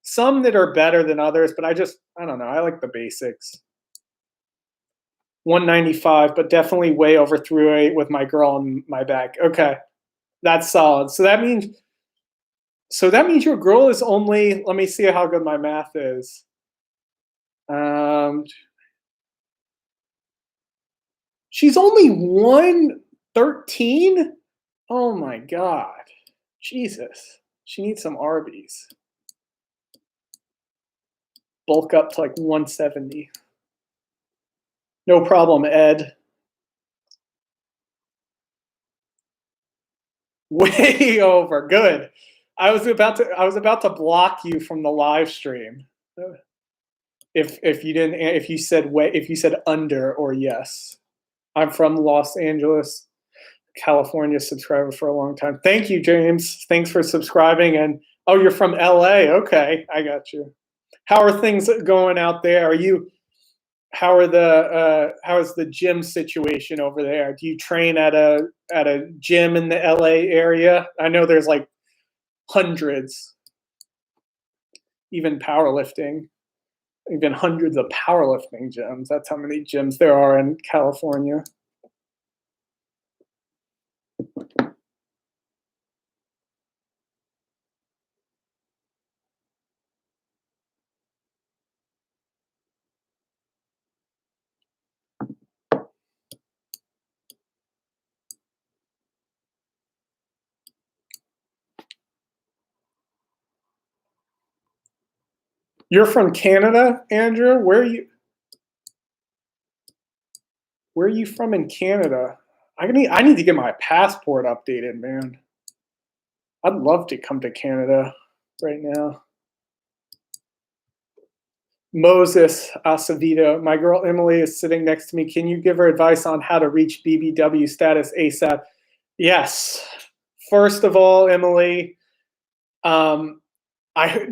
some that are better than others, but I don't know. I like the basics. 195, but definitely way over 308 with my girl on my back. Okay, that's solid. So that means your girl is only. Let me see how good my math is. She's only 113? Oh my God. Jesus. She needs some Arby's. Bulk up to 170. No problem, Ed. Way over. Good. I was about to block you from the live stream. If you said under or yes. I'm from Los Angeles, California, subscriber for a long time. Thank you, James. Thanks for subscribing. And oh, you're from LA. Okay, I got you. How are things going out there? How is the gym situation over there? Do you train at a gym in the LA area? I know there's hundreds, even powerlifting. Even hundreds of powerlifting gyms. That's how many gyms there are in California. You're from Canada, Andrew? Where are you from in Canada? I need to get my passport updated, man. I'd love to come to Canada right now. Moses Acevedo, my girl Emily is sitting next to me. Can you give her advice on how to reach BBW status ASAP? Yes. First of all, Emily, I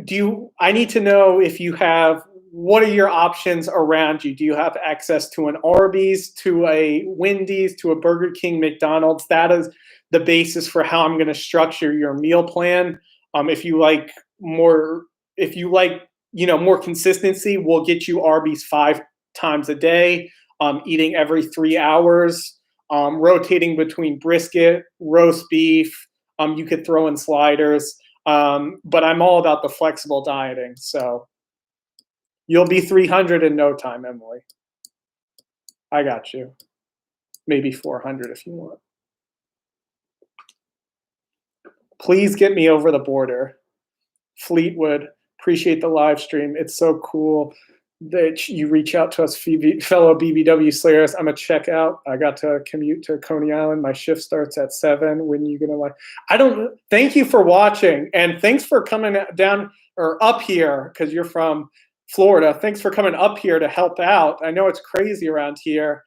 need to know if you have. What are your options around you? Do you have access to an Arby's, to a Wendy's, to a Burger King, McDonald's? That is the basis for how I'm going to structure your meal plan. If you like more if you like, more consistency, we'll get you Arby's 5 times a day, eating every 3 hours, rotating between brisket, roast beef. You could throw in sliders, but I'm all about the flexible dieting. So you'll be 300 in no time, Emily. I got you. Maybe 400 if you want. Please get me over the border. Fleetwood, appreciate the live stream. It's so cool that you reach out to us, fellow BBW Slayers. I'm a checkout. I got to commute to Coney Island. My shift starts at 7. When you gonna I don't. Thank you for watching, and thanks for coming down or up here because you're from Florida. Thanks for coming up here to help out. I know it's crazy around here.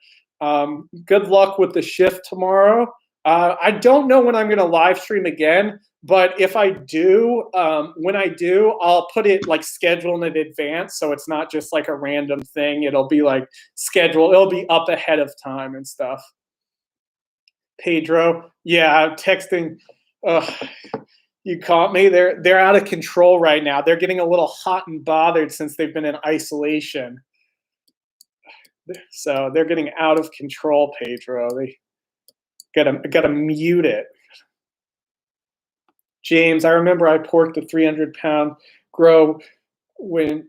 Good luck with the shift tomorrow. I don't know when I'm going to live stream again, but if I do, when I do, I'll put it like scheduled in advance, so it's not just like a random thing. It'll be like scheduled. It'll be up ahead of time and stuff. Pedro, yeah, texting. You caught me. They're out of control right now. They're getting a little hot and bothered since they've been in isolation. So they're getting out of control, Pedro. They gotta mute it. James, I remember I porked a 300-pound grow when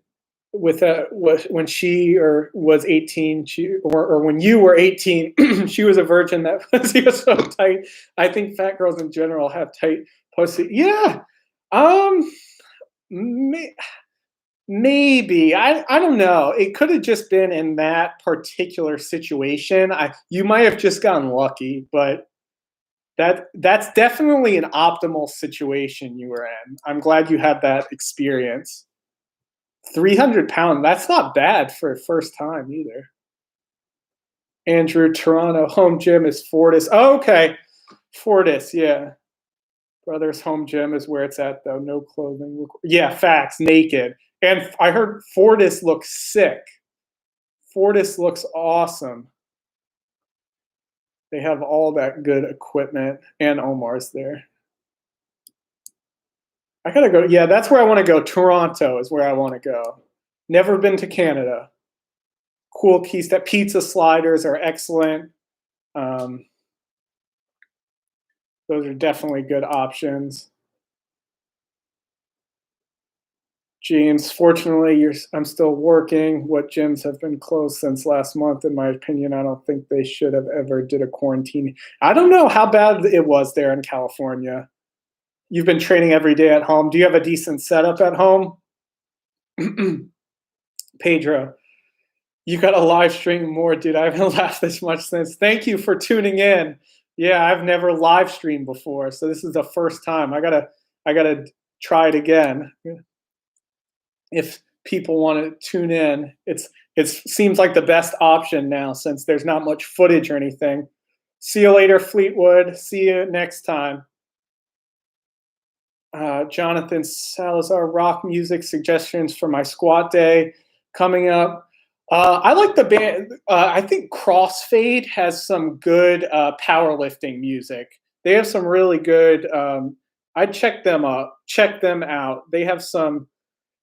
she was 18, or when you were 18, she was a virgin. That pussy was so tight. I think fat girls in general have tight pussy. Yeah, maybe. I don't know. It could have just been in that particular situation. You might have just gotten lucky, but that's definitely an optimal situation you were in. I'm glad you had that experience. 300 pounds, that's not bad for a first time either. Andrew, Toronto home gym is Fortis. Oh, okay. Fortis, yeah. Brother's home gym is where it's at, though. No clothing. Yeah, facts, naked. And I heard Fortis looks sick. Fortis looks awesome. They have all that good equipment, and Omar's there. I gotta go. Yeah, that's where I want to go. Toronto is where I want to go. Never been to Canada. Cool keys. That pizza sliders are excellent. Those are definitely good options. James, fortunately, I'm still working. What gyms have been closed since last month? In my opinion, I don't think they should have ever did a quarantine. I don't know how bad it was there in California. You've been training every day at home. Do you have a decent setup at home? Pedro, you got to live stream more, dude. I haven't laughed this much since. Thank you for tuning in. Yeah, I've never live streamed before, so this is the first time. I gotta try it again. If people want to tune in, it seems like the best option now since there's not much footage or anything. See you later, Fleetwood. See you next time. Jonathan Salazar, rock music suggestions for my squat day coming up. I like the band. I think Crossfade has some good powerlifting music. They have some really good. I'd check them out. They have some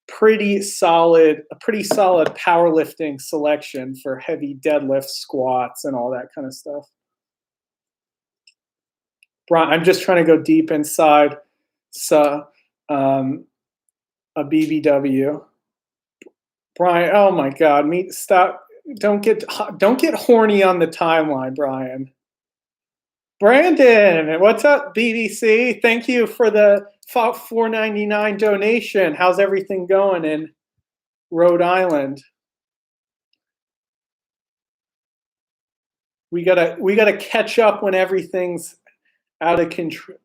pretty solid powerlifting selection for heavy deadlifts, squats, and all that kind of stuff. Brian, I'm just trying to go deep inside a BBW. Brian, oh my God, stop! Don't get horny on the timeline, Brian. Brandon, what's up, BBC? Thank you for the $4.99 donation. How's everything going in Rhode Island? We gotta catch up when everything's out of control,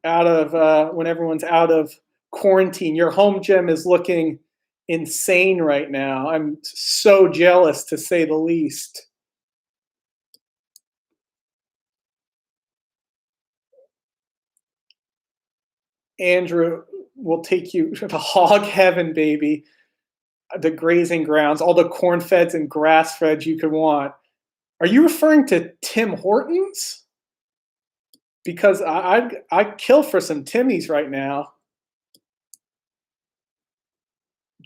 when everyone's out of quarantine. Your home gym is looking insane right now. I'm so jealous, to say the least. Andrew will take you to hog heaven, baby. The grazing grounds, all the corn feds and grass feds you could want. Are you referring to Tim Hortons? Because I'd kill for some Timmys right now.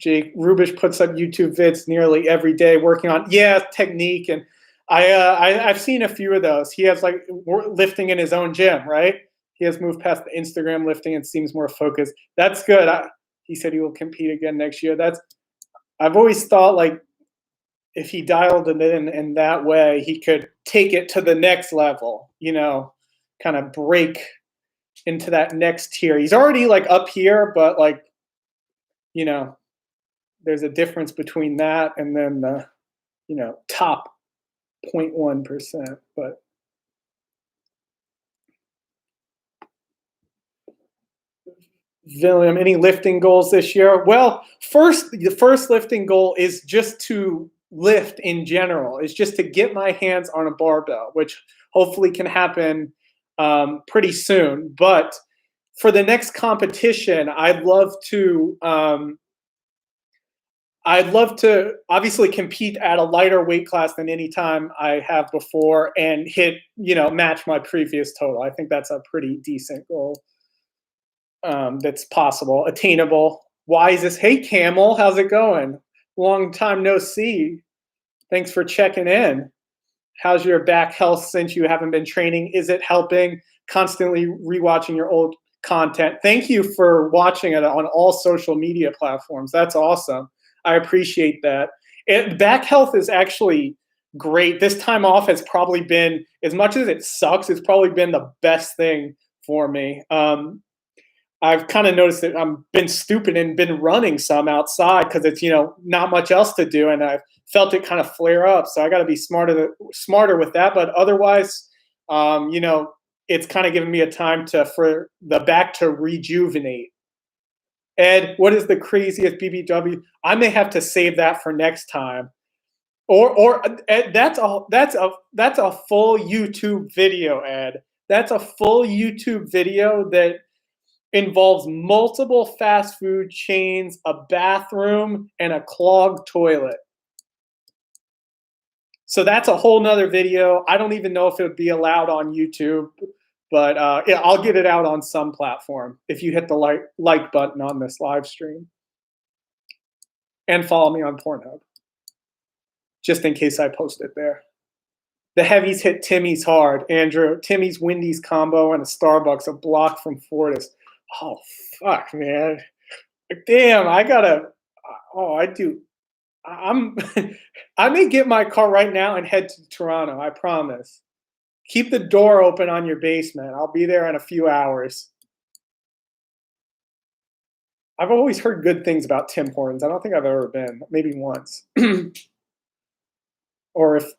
Jake Rubish puts up YouTube vids nearly every day, working on technique, and I've seen a few of those. He has like lifting in his own gym, right? He has moved past the Instagram lifting and seems more focused. That's good. He said he will compete again next year. I've always thought like if he dialed it in that way, he could take it to the next level. Kind of break into that next tier. He's already like up here, but like there's a difference between that and then the top 0.1%. But William, any lifting goals this year? Well, the first lifting goal is just to lift in general. It's just to get my hands on a barbell, which hopefully can happen pretty soon. But for the next competition, I'd love to obviously compete at a lighter weight class than any time I have before and hit, match my previous total. I think that's a pretty decent goal. That's possible, attainable. Why is this? Hey, Camel, how's it going? Long time no see. Thanks for checking in. How's your back health since you haven't been training? Is it helping? Constantly rewatching your old content. Thank you for watching it on all social media platforms. That's awesome. I appreciate that. Back health is actually great. This time off has probably been, as much as it sucks, it's probably been the best thing for me. I've kind of noticed that I've been stupid and been running some outside because it's, not much else to do. And I've felt it kind of flare up. So I got to be smarter with that. But otherwise, it's kind of given me a time for the back to rejuvenate. Ed, what is the craziest BBW? I may have to save that for next time. Or Ed, that's a full YouTube video, Ed. That's a full YouTube video that involves multiple fast food chains, a bathroom, and a clogged toilet. So that's a whole nother video. I don't even know if it would be allowed on YouTube, but I'll get it out on some platform if you hit the like button on this live stream. And follow me on Pornhub, just in case I post it there. The heavies hit Timmy's hard. Andrew, Timmy's Wendy's combo and a Starbucks, a block from Fortis. Oh, fuck, man. Damn, I do. I may get my car right now and head to Toronto, I promise. Keep the door open on your basement. I'll be there in a few hours. I've always heard good things about Tim Hortons. I don't think I've ever been, maybe once. Or if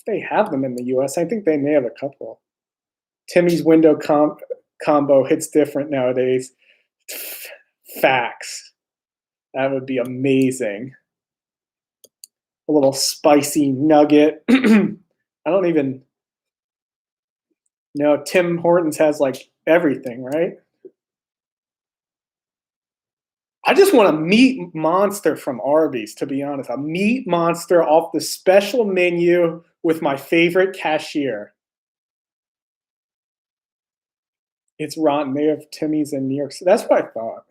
they have them in the US, I think they may have a couple. Timmy's window combo hits different nowadays. Facts. That would be amazing. A little spicy nugget. I don't even know. Tim Hortons has like everything, right? I just want a meat monster from Arby's, to be honest. A meat monster off the special menu with my favorite cashier. It's rotten. They have Timmy's in New York. So that's what I thought.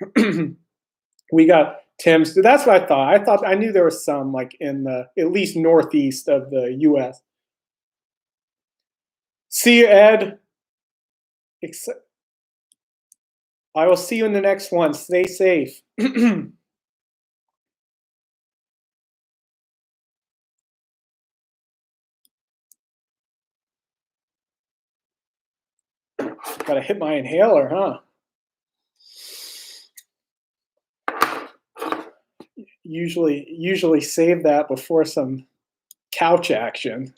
We got Tim's. That's what I thought. I knew there was some like in the at least northeast of the U.S. See you, Ed. I will see you in the next one. Stay safe. Gotta hit my inhaler, huh? Usually save that before some couch action.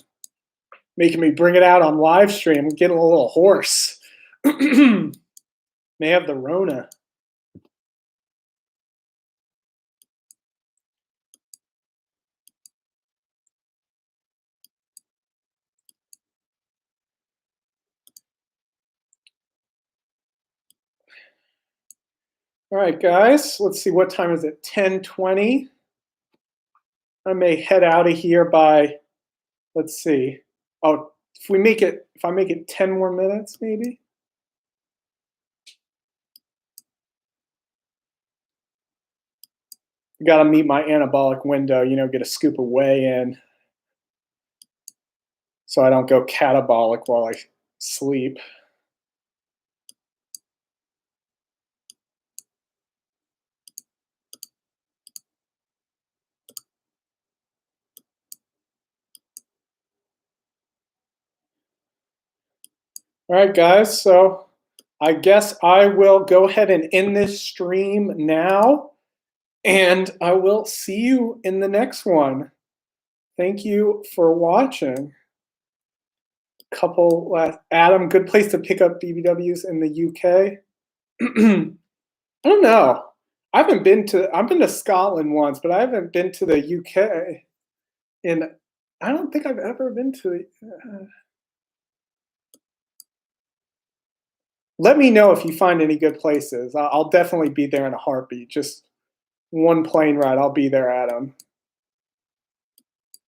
Making me bring it out on live stream. I'm getting a little hoarse. May have the Rona. All right, guys, let's see, what time is it? 10:20. I may head out of here by, let's see. Oh, if I make it 10 more minutes, maybe. Got to meet my anabolic window, you know, get a scoop of whey in so I don't go catabolic while I sleep. All right, guys. So I guess I will go ahead and end this stream now, and I will see you in the next one. Thank you for watching. Couple last, Adam, good place to pick up BBWs in the UK. I don't know. I've been to Scotland once, but I haven't been to the UK. And I don't think I've ever been to. Let me know if you find any good places. I'll definitely be there in a heartbeat. Just one plane ride, I'll be there, Adam.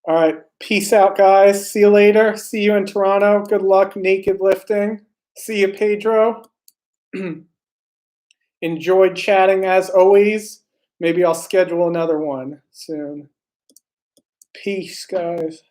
All right, peace out, guys. See you later. See you in Toronto. Good luck naked lifting. See you, Pedro. Enjoyed chatting as always. Maybe I'll schedule another one soon. Peace, guys.